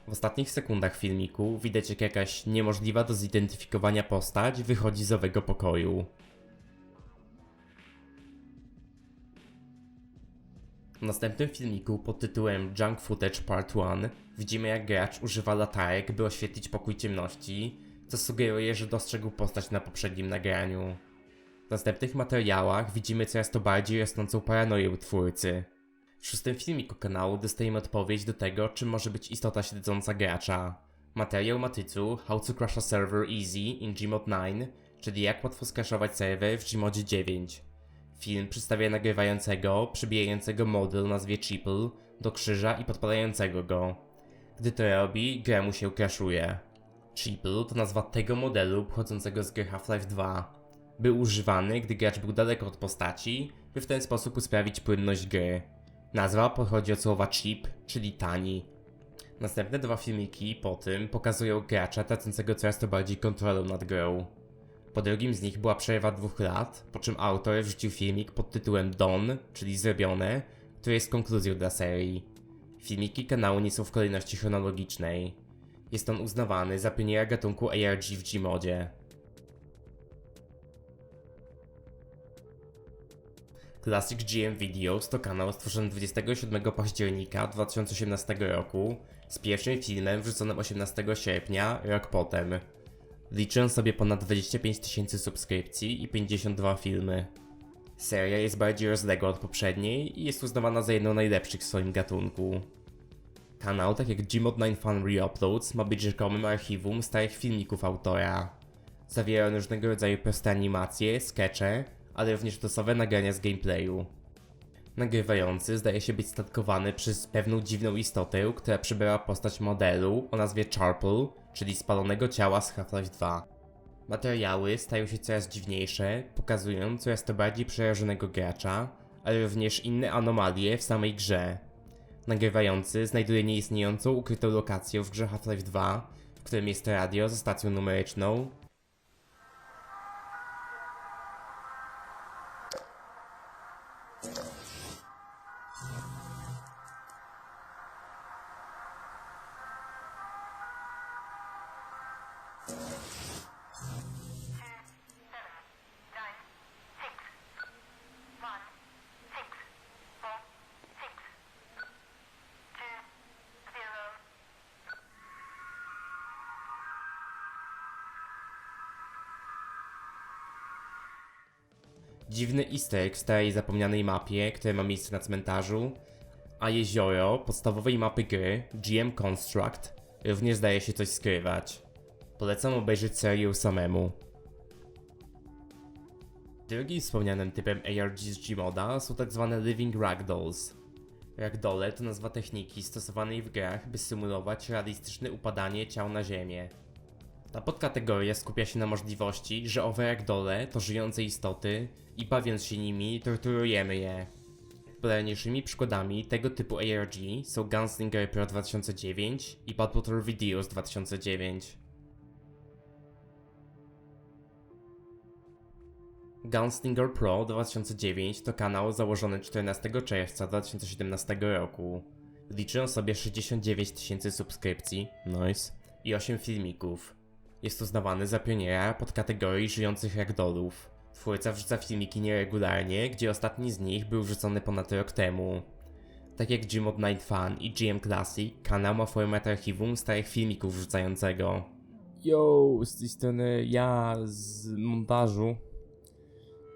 W ostatnich sekundach filmiku widać, jak jakaś niemożliwa do zidentyfikowania postać wychodzi z owego pokoju. W następnym filmiku pod tytułem Junk Footage Part 1 widzimy, jak gracz używa latarek, by oświetlić pokój ciemności, co sugeruje, że dostrzegł postać na poprzednim nagraniu. W następnych materiałach widzimy coraz to bardziej rosnącą paranoję twórcy. W szóstym filmiku kanału dostajemy odpowiedź do tego, czym może być istota śledząca gracza. Materiał ma tytuł How to crash a server easy in Gmod 9, czyli jak łatwo skraszować serwer w Gmodzie 9. Film przedstawia nagrywającego, przybijającego model o nazwie Triple do krzyża i podpalającego go. Gdy to robi, gra mu się crashuje. Triple to nazwa tego modelu pochodzącego z gry Half-Life 2. Był używany, gdy gracz był daleko od postaci, by w ten sposób usprawić płynność gry. Nazwa pochodzi od słowa cheap, czyli tani. Następne dwa filmiki po tym pokazują gracza tracącego coraz to bardziej kontrolę nad grą. Po drugim z nich była przerwa 2 lat, po czym autor wrzucił filmik pod tytułem Done, czyli zrobione, który jest konkluzją dla serii. Filmiki kanału nie są w kolejności chronologicznej. Jest on uznawany za pioniera gatunku ARG w Gmodzie. Classic GM Videos to kanał stworzony 27 października 2018 roku z pierwszym filmem wrzuconym 18 sierpnia, rok potem. Liczę sobie ponad 25 000 subskrypcji i 52 filmy. Seria jest bardziej rozległa od poprzedniej i jest uznawana za jedną z najlepszych w swoim gatunku. Kanał, tak jak Gmod 9 Fun Reuploads, ma być rzekomym archiwum starych filmików autora. Zawiera on różnego rodzaju proste animacje, skecze, ale również losowe nagrania z gameplayu. Nagrywający zdaje się być statkowany przez pewną dziwną istotę, która przybrała postać modelu o nazwie Charple, czyli spalonego ciała z Half-Life 2. Materiały stają się coraz dziwniejsze, pokazując coraz to bardziej przerażonego gracza, ale również inne anomalie w samej grze. Nagrywający znajduje nieistniejącą ukrytą lokację w grze Half-Life 2, w którym jest radio ze stacją numeryczną, dziwny easter egg w starej zapomnianej mapie, które ma miejsce na cmentarzu, a jezioro podstawowej mapy gry, GM Construct, również zdaje się coś skrywać. Polecam obejrzeć serię samemu. Drugim wspomnianym typem ARG z Gmoda są tzw. Living Ragdolls. Ragdolle to nazwa techniki stosowanej w grach, by symulować realistyczne upadanie ciał na ziemię. Ta podkategoria skupia się na możliwości, że owe ragdolle to żyjące istoty i bawiąc się nimi torturujemy je. Popularniejszymi przykładami tego typu ARG są Gunslinger Pro 2009 i Bad Water Videos 2009. Gunslinger Pro 2009 to kanał założony 14 czerwca 2017 roku. Liczy on sobie 69 000 subskrypcji, nice, i 8 filmików. Jest uznawany za pioniera podkategorii żyjących ragdollów. Twórca wrzuca filmiki nieregularnie, gdzie ostatni z nich był wrzucony ponad rok temu. Tak jak Gmod 9 Fan i GM Classic, kanał ma format archiwum starych filmików wrzucającego. Yo, z tej strony ja z montażu.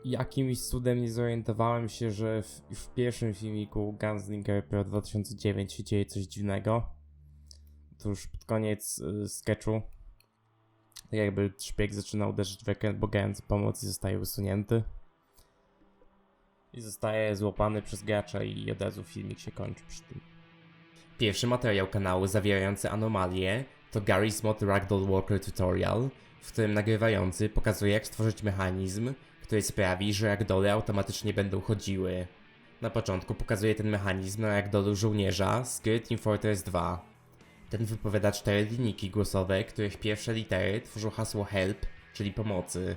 Jakimś cudem nie zorientowałem się, że w pierwszym filmiku Gunslinger Pro 2009 się dzieje coś dziwnego. Otóż pod koniec sketchu, tak jakby szpieg zaczyna uderzyć w ekran, błagając o pomoc i zostaje usunięty. I zostaje złapany przez gracza i od razu filmik się kończy przy tym. Pierwszy materiał kanału zawierający anomalie to Garry's Mod Ragdoll Walker Tutorial, w którym nagrywający pokazuje jak stworzyć mechanizm, który sprawi, że ragdolle automatycznie będą chodziły. Na początku pokazuje ten mechanizm na ragdollu żołnierza z gry Team Fortress 2. Ten wypowiada 4 linijki głosowe, których pierwsze litery tworzą hasło HELP, czyli pomocy.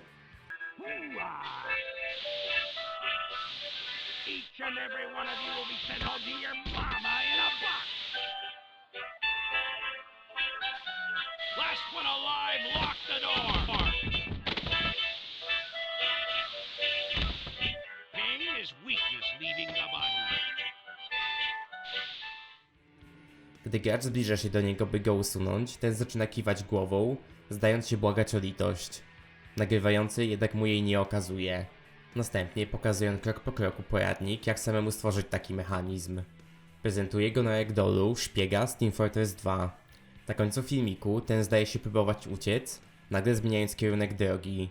Each and every one of you will be sent home to your mama in a box. Last one alive, lock the door. Pain is weakness leaving the body. Gdy gracz zbliża się do niego, by go usunąć, ten zaczyna kiwać głową, zdając się błagać o litość. Nagrywający jednak mu jej nie okazuje. Następnie pokazuje on krok po kroku poradnik, jak samemu stworzyć taki mechanizm. Prezentuje go na ragdollu szpiega z Team Fortress 2. Na końcu filmiku ten zdaje się próbować uciec, nagle zmieniając kierunek drogi.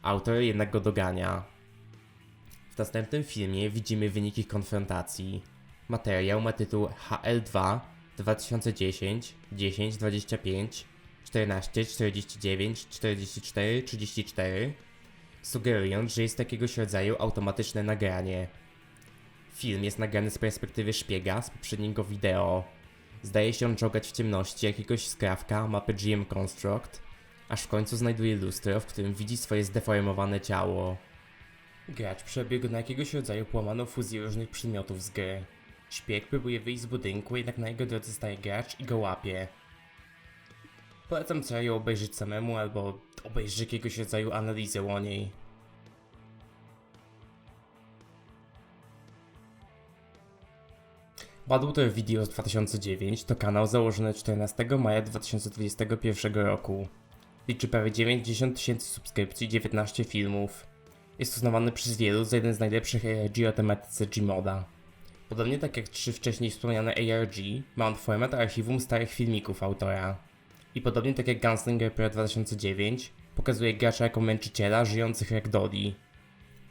Autor jednak go dogania. W następnym filmie widzimy wyniki konfrontacji. Materiał ma tytuł HL2 2010 10 25 14 49 44 34, sugerując, że jest jakiegoś rodzaju automatyczne nagranie. Film jest nagrany z perspektywy szpiega z poprzedniego wideo. Zdaje się on czołgać w ciemności jakiegoś skrawka mapy GM Construct, aż w końcu znajduje lustro, w którym widzi swoje zdeformowane ciało. Gracz przebiegł na jakiegoś rodzaju połamaną fuzję różnych przedmiotów z gry. Szpieg próbuje wyjść z budynku, jednak na jego drodze staje gracz i go łapie. Polecam serię obejrzeć samemu albo obejrzeć jakiegoś rodzaju analizę o niej. Bad Water Videos 2009 to kanał założony 14 maja 2021 roku. Liczy prawie 90 000 subskrypcji i 19 filmów. Jest uznawany przez wielu za jeden z najlepszych ARG o tematyce Gmoda. Podobnie tak jak 3 wcześniej wspomniane ARG, ma on format archiwum starych filmików autora. I podobnie tak jak Gunslinger Pro 2009, pokazuje gracza jako męczyciela żyjących ragdolli.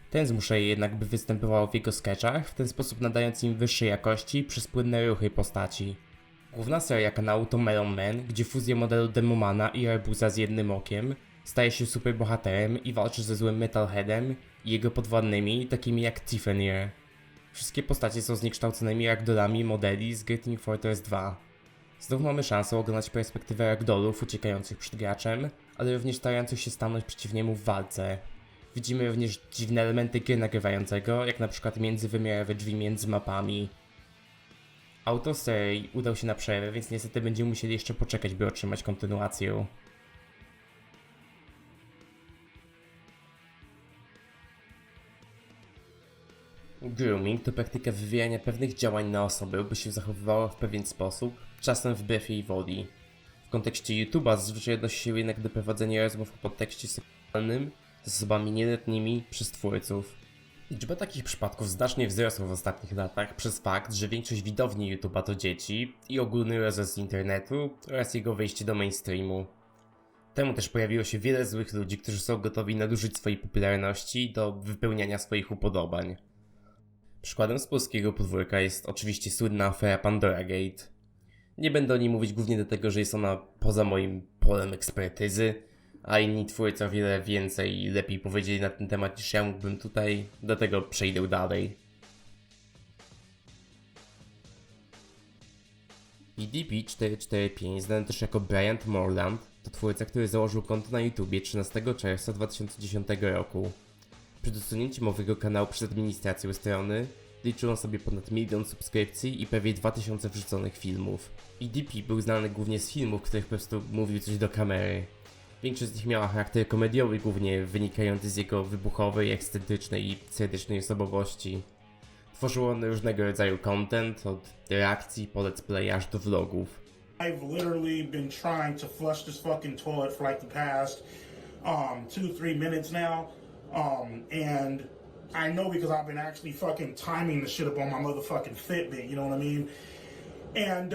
Ten zmusza je jednak, by występowało w jego sketchach, w ten sposób nadając im wyższej jakości przez płynne ruchy postaci. Główna seria kanału to Melon Man, gdzie fuzja modelu Demomana i Arbuza z jednym okiem staje się superbohaterem i walczy ze złym Metalheadem i jego podwładnymi, takimi jak Tiffany. Wszystkie postacie są zniekształconymi ragdollami modeli z gry Team Fortress 2. Znów mamy szansę oglądać perspektywę ragdollów uciekających przed graczem, ale również starających się stanąć przeciw niemu w walce. Widzimy również dziwne elementy gry nagrywającego, jak na przykład międzywymiarowe drzwi między mapami. Autor serii udał się na przerwę, więc niestety będziemy musieli jeszcze poczekać, by otrzymać kontynuację. Grooming to praktyka wywijania pewnych działań na osobę, by się zachowywała w pewien sposób, czasem wbrew jej woli. W kontekście YouTube'a zazwyczaj odnosi się jednak do prowadzenia rozmów o podtekście seksualnym z osobami nieletnimi przez twórców. Liczba takich przypadków znacznie wzrosła w ostatnich latach przez fakt, że większość widowni YouTube'a to dzieci i ogólny rozrost internetu oraz jego wejście do mainstreamu. Temu też pojawiło się wiele złych ludzi, którzy są gotowi nadużyć swojej popularności do wypełniania swoich upodobań. Przykładem z polskiego podwórka jest oczywiście słynna afera Pandora Gate. Nie będę o niej mówić głównie dlatego, że jest ona poza moim polem ekspertyzy, a inni twórcy o wiele więcej i lepiej powiedzieli na ten temat niż ja mógłbym tutaj, dlatego przejdę dalej. EDP445, znany też jako Bryant Morland, to twórca, który założył konto na YouTubie 13 czerwca 2010 roku. Przed usunięciem owego kanału przez administrację strony liczył on sobie ponad 1 000 000 subskrypcji i prawie 2000 wrzuconych filmów. EDP był znany głównie z filmów, w których po prostu mówił coś do kamery. Większość z nich miała charakter komediowy, głównie wynikający z jego wybuchowej, ekscentrycznej i serdecznej osobowości. Tworzył on różnego rodzaju content, od reakcji po let's play aż do vlogów. I've literally been trying to flush this fucking toilet for like the past 2-3 minutes now. And I know because I've been actually fucking timing the shit up on my motherfucking Fitbit, you know what I mean? And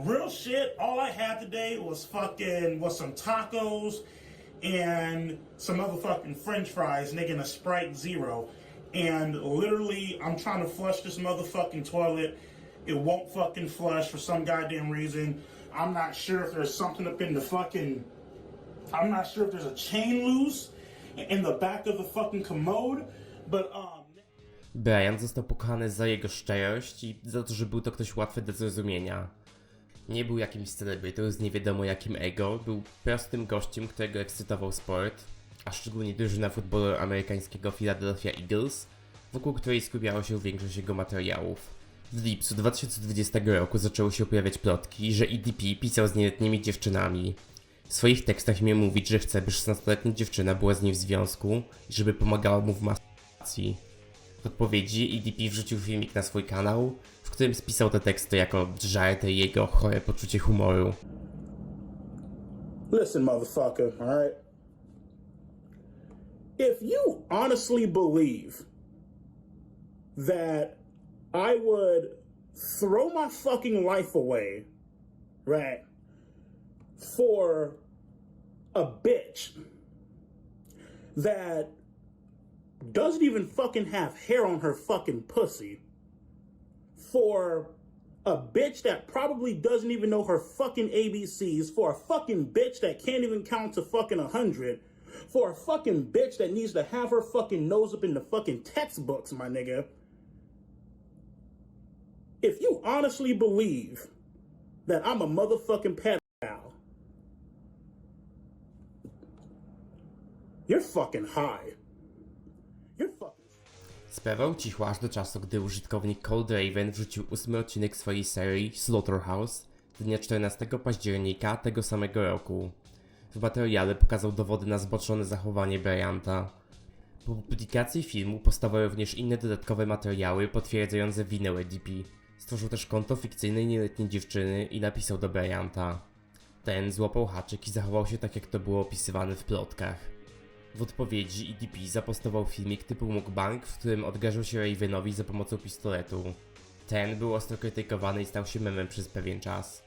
real shit, all I had today was some tacos and some motherfucking french fries, nigga, and a Sprite Zero. And literally, I'm trying to flush this motherfucking toilet. It won't fucking flush for some goddamn reason. I'm not sure if there's something up in the fucking... I'm not sure if there's a chain loose in the back of the fucking commode, but Bryant został pokochany za jego szczerość i za to, że był to ktoś łatwy do zrozumienia. Nie był jakimś celebrytą z nie wiadomo jakim ego, był prostym gościem, którego ekscytował sport, a szczególnie drużyna futbolu amerykańskiego Philadelphia Eagles, wokół której skupiało się większość jego materiałów. W lipcu 2020 roku zaczęły się pojawiać plotki, że EDP pisał z nieletnimi dziewczynami. W swoich tekstach miał mówić, że chce, by 16-letnia dziewczyna była z nim w związku i żeby pomagała mu w masturbacji. W odpowiedzi EDP wrzucił filmik na swój kanał, w którym spisał te teksty jako żarty i jego chore poczucie humoru. listen, motherfucker, all right? If you honestly believe that I would throw my fucking life away, right, for a bitch that doesn't even fucking have hair on her fucking pussy, for a bitch that probably doesn't even know her fucking ABCs, for a fucking bitch that can't even count to fucking 100, for a fucking bitch that needs to have her fucking nose up in the fucking textbooks, my nigga. If you honestly believe that I'm a motherfucking pedophile, you're fucking high. You're fucking... Sprawa ucichła aż do czasu, gdy użytkownik Cold Raven wrzucił 8 odcinek swojej serii Slaughterhouse dnia 14 października tego samego roku. W materiale pokazał dowody na zboczone zachowanie Bryanta. Po publikacji filmu powstały również inne dodatkowe materiały potwierdzające winę EDP. Stworzył też konto fikcyjnej nieletniej dziewczyny i napisał do Bryanta. Ten złapał haczyk i zachował się tak, jak to było opisywane w plotkach. W odpowiedzi EDP zapostował filmik typu mukbang, w którym odgarzył się Ravenowi za pomocą pistoletu. Ten był ostro krytykowany i stał się memem przez pewien czas.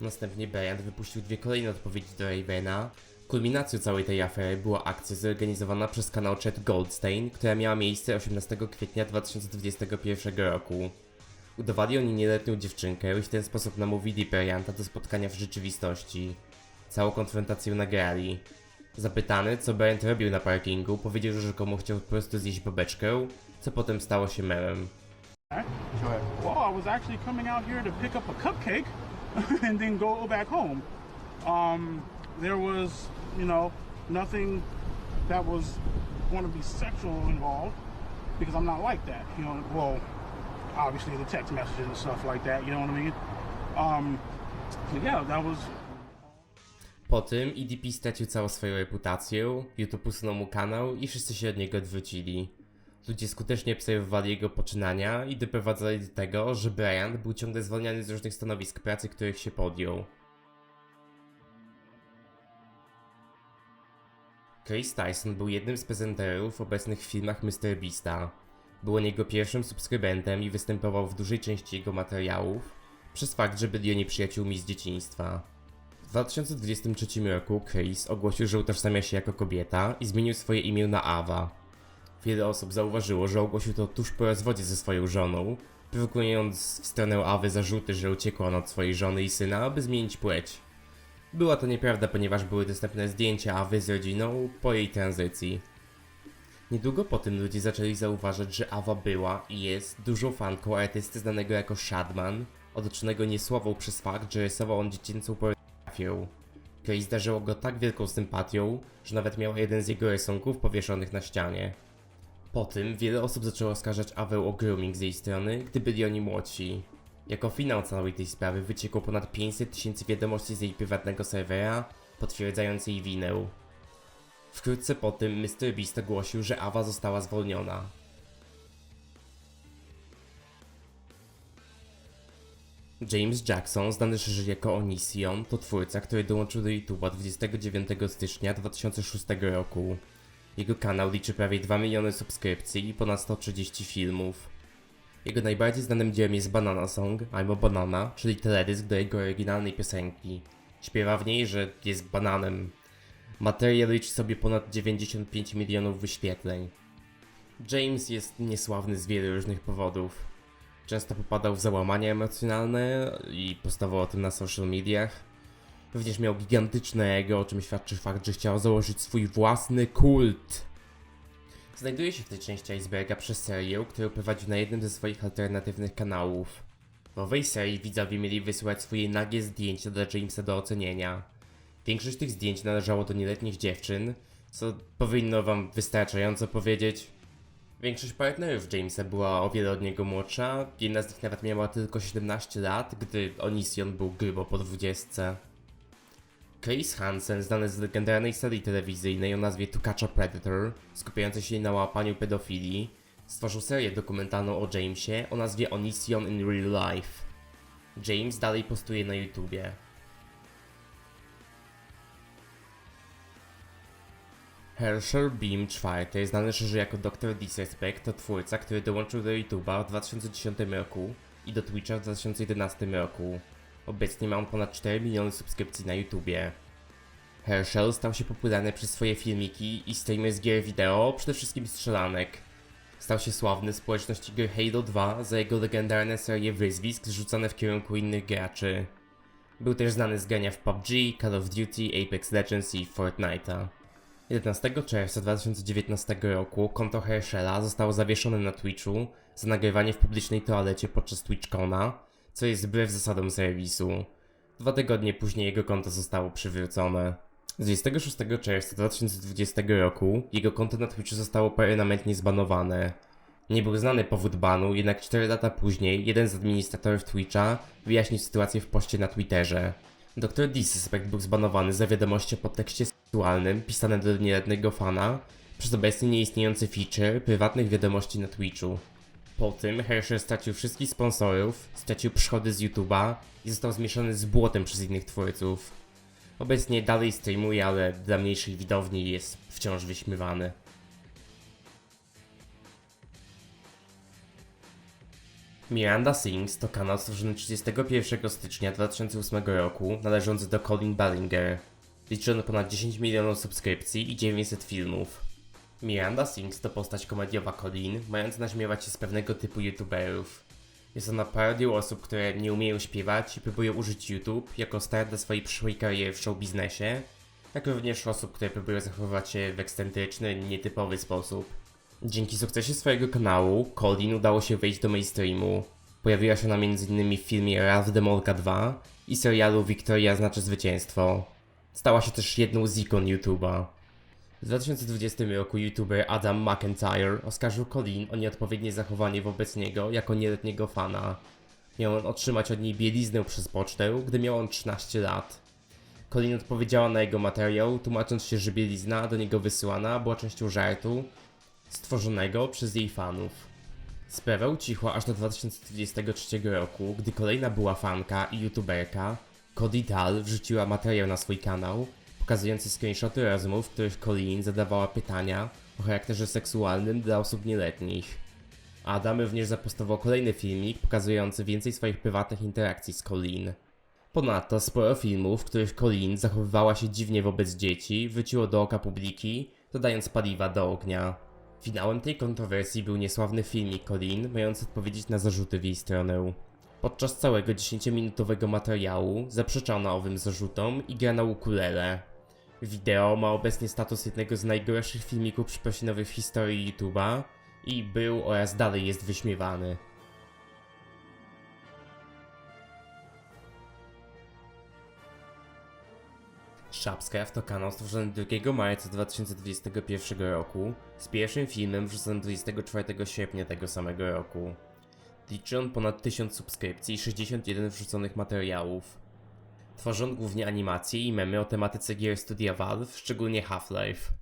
Następnie Bryant wypuścił 2 kolejne odpowiedzi do Ravena. Kulminacją całej tej afery była akcja zorganizowana przez kanał Chet Goldstein, która miała miejsce 18 kwietnia 2021 roku. Udawali oni nieletnią dziewczynkę i w ten sposób namówili Bryanta do spotkania w rzeczywistości. Całą konfrontację nagrali. Zapytany, co Bryant robił na parkingu, powiedział, że rzekomo chciał po prostu zjeść babeczkę, co potem stało się memem. Well, I was actually coming out here to pick up a cupcake and then go back home. There was, nothing that was going to be sexual involved because I'm not like that, well, obviously the text messages and stuff like that, you know what I mean? But yeah, that was... Po tym EDP stracił całą swoją reputację, YouTube usunął mu kanał i wszyscy się od niego odwrócili. Ludzie skutecznie obserwowali jego poczynania i doprowadzali do tego, że Bryant był ciągle zwalniany z różnych stanowisk pracy, których się podjął. Chris Tyson był jednym z prezenterów obecnych w filmach MrBeasta. Był on jego pierwszym subskrybentem i występował w dużej części jego materiałów, przez fakt, że byli oni przyjaciółmi z dzieciństwa. W 2023 roku Chris ogłosił, że utożsamia się jako kobieta i zmienił swoje imię na Ava. Wiele osób zauważyło, że ogłosił to tuż po rozwodzie ze swoją żoną, prowokując w stronę Avy zarzuty, że uciekła ona od swojej żony i syna, aby zmienić płeć. Była to nieprawda, ponieważ były dostępne zdjęcia Awy z rodziną po jej tranzycji. Niedługo po tym ludzie zaczęli zauważać, że Awa była i jest dużą fanką artysty znanego jako Shadman, otoczonego niesławą przez fakt, że rysował on dziecięcą pornografię, której zdarzyło go tak wielką sympatią, że nawet miał jeden z jego rysunków powieszonych na ścianie. Po tym wiele osób zaczęło oskarżać Awę o grooming z jej strony, gdy byli oni młodsi. Jako finał całej tej sprawy wyciekło ponad 500 000 wiadomości z jej prywatnego serwera, potwierdzając jej winę. Wkrótce po tym MrBeast ogłosił, że Awa została zwolniona. James Jackson, znany szerzej jako Onision, to twórca, który dołączył do YouTube'a 29 stycznia 2006 roku. Jego kanał liczy prawie 2 miliony subskrypcji i ponad 130 filmów. Jego najbardziej znanym dziełem jest Banana Song, I'm a Banana, czyli teledysk do jego oryginalnej piosenki. Śpiewa w niej, że jest bananem. Materiał liczy sobie ponad 95 milionów wyświetleń. James jest niesławny z wielu różnych powodów. Często popadał w załamania emocjonalne i postował o tym na social mediach. Również miał gigantyczne ego, o czym świadczy fakt, że chciał założyć swój własny kult. Znajduje się w tej części iceberga przez serię, którą prowadził na jednym ze swoich alternatywnych kanałów. W owej serii widzowie mieli wysyłać swoje nagie zdjęcia dla Jamesa do ocenienia. Większość tych zdjęć należało do nieletnich dziewczyn, co powinno wam wystarczająco powiedzieć. Większość partnerów Jamesa była o wiele od niego młodsza, jedna z nich nawet miała tylko 17 lat, gdy Onision był grubo po 20. Chris Hansen, znany z legendarnej serii telewizyjnej o nazwie To Catch a Predator, skupiającej się na łapaniu pedofilii, stworzył serię dokumentalną o Jamesie o nazwie Onision in Real Life. James dalej postuje na YouTubie. Herschel Beam IV, znany szerzej jako Dr. Disrespect, to twórca, który dołączył do YouTube'a w 2010 roku i do Twitcha w 2011 roku. Obecnie ma on ponad 4 miliony subskrypcji na YouTubie. Herschel stał się popularny przez swoje filmiki i streamy z gier wideo, przede wszystkim strzelanek. Stał się sławny w społeczności gry Halo 2 za jego legendarne serie wyzwisk zrzucone w kierunku innych graczy. Był też znany z grania w PUBG, Call of Duty, Apex Legends i Fortnite'a. 11 czerwca 2019 roku konto Herschela zostało zawieszone na Twitchu za nagrywanie w publicznej toalecie podczas TwitchCona, co jest wbrew zasadom serwisu. 2 tygodnie później jego konto zostało przywrócone. 26 czerwca 2020 roku jego konto na Twitchu zostało permanentnie zbanowane. Nie był znany powód banu, jednak 4 lata później jeden z administratorów Twitcha wyjaśnił sytuację w poście na Twitterze. Dr. Disrespect był zbanowany za wiadomości o podtekście seksualnym pisane do nieletniego fana przez obecnie nieistniejący feature prywatnych wiadomości na Twitchu. Po tym Herschel stracił wszystkich sponsorów, stracił przychody z YouTube'a i został zmieszany z błotem przez innych twórców. Obecnie dalej streamuje, ale dla mniejszej widowni jest wciąż wyśmiewany. Miranda Sings to kanał stworzony 31 stycznia 2008 roku, należący do Colin Ballinger. Liczy on ponad 10 milionów subskrypcji i 900 filmów. Miranda Sings to postać komediowa Colin, mająca naśmiewać się z pewnego typu youtuberów. Jest ona parodią osób, które nie umieją śpiewać i próbują użyć YouTube jako start dla swojej przyszłej kariery w showbiznesie, jak również osób, które próbują zachowywać się w ekscentryczny, nietypowy sposób. Dzięki sukcesie swojego kanału, Colin udało się wejść do mainstreamu. Pojawiła się ona m.in. w filmie Ralph Demolka 2 i serialu Wiktoria znaczy zwycięstwo. Stała się też jedną z ikon YouTube'a. W 2020 roku youtuber Adam McIntyre oskarżył Colin o nieodpowiednie zachowanie wobec niego jako nieletniego fana. Miał on otrzymać od niej bieliznę przez pocztę, gdy miał on 13 lat. Colin odpowiedziała na jego materiał, tłumacząc się, że bielizna do niego wysyłana była częścią żartu stworzonego przez jej fanów. Sprawa ucichła aż do 2023 roku, gdy kolejna była fanka i youtuberka, Cody Dahl, wrzuciła materiał na swój kanał, pokazujący screenshoty rozmów, w których Colin zadawała pytania o charakterze seksualnym dla osób nieletnich. Adam również zapostował kolejny filmik pokazujący więcej swoich prywatnych interakcji z Colin. Ponadto sporo filmów, w których Colin zachowywała się dziwnie wobec dzieci, wróciło do oka publiki, dodając paliwa do ognia. Finałem tej kontrowersji był niesławny filmik Colin, mający odpowiedzieć na zarzuty w jej stronę. Podczas całego 10-minutowego materiału zaprzeczano owym zarzutom i gra na ukulele. Wideo ma obecnie status jednego z najgorszych filmików przeprosinowych w historii YouTube'a i był oraz dalej jest wyśmiewany. Shabscraft to kanał stworzony 2 marca 2021 roku z pierwszym filmem wrzuconym 24 sierpnia tego samego roku. Liczy on ponad 1000 subskrypcji i 61 wrzuconych materiałów. Tworzy on głównie animacje i memy o tematyce gier studia Valve, szczególnie Half-Life.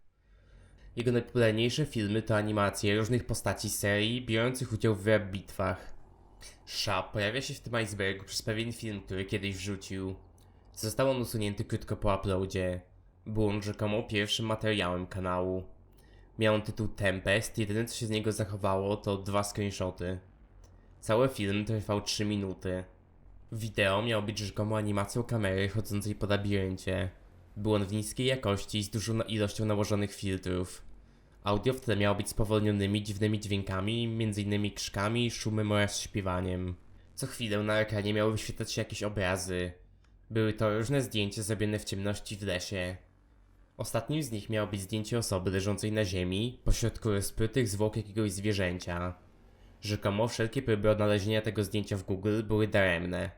Jego najpopularniejsze filmy to animacje różnych postaci serii biorących udział w rap bitwach. Shab pojawia się w tym icebergu przez pewien film, który kiedyś wrzucił. Został on usunięty krótko po uploadzie. Był on rzekomo pierwszym materiałem kanału. Miał on tytuł Tempest, jedyne co się z niego zachowało to 2 screenshoty. Cały film trwał 3 minuty. Wideo miało być rzekomo animacją kamery chodzącej po labiryncie. Był on w niskiej jakości z dużą ilością nałożonych filtrów. Audio w tle miało być spowolnionymi dziwnymi dźwiękami, m.in. krzykami, szumem oraz śpiewaniem. Co chwilę na ekranie miały wyświetlać się jakieś obrazy. Były to różne zdjęcia zrobione w ciemności w lesie. Ostatnim z nich miało być zdjęcie osoby leżącej na ziemi, pośrodku rozprytych zwłok jakiegoś zwierzęcia. Rzekomo wszelkie próby odnalezienia tego zdjęcia w Google były daremne.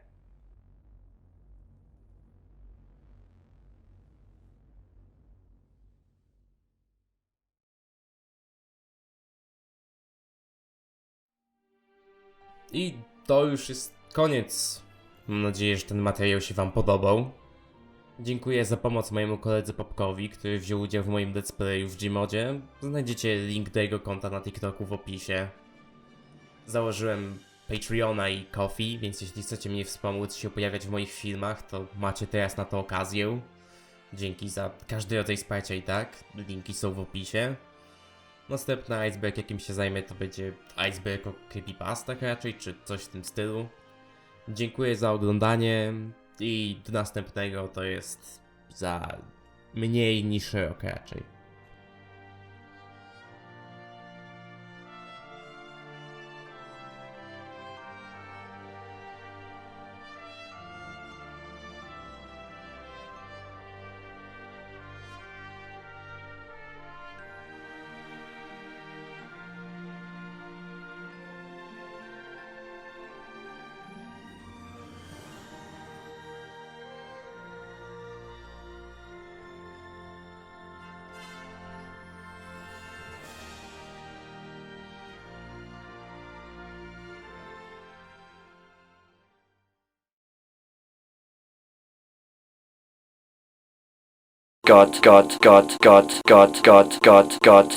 I to już jest koniec. Mam nadzieję, że ten materiał się wam podobał. Dziękuję za pomoc mojemu koledze Popkowi, który wziął udział w moim let's playu w Gmodzie. Znajdziecie link do jego konta na TikToku w opisie. Założyłem Patreona i Ko-fi, więc jeśli chcecie mnie wspomóc się pojawiać w moich filmach, to macie teraz na to okazję. Dzięki za każdy rodzaj wsparcia i tak. Linki są w opisie. Następny iceberg, jakim się zajmę, to będzie iceberg o creepypastach raczej, czy coś w tym stylu. Dziękuję za oglądanie i do następnego to jest za mniej niż rok raczej. God.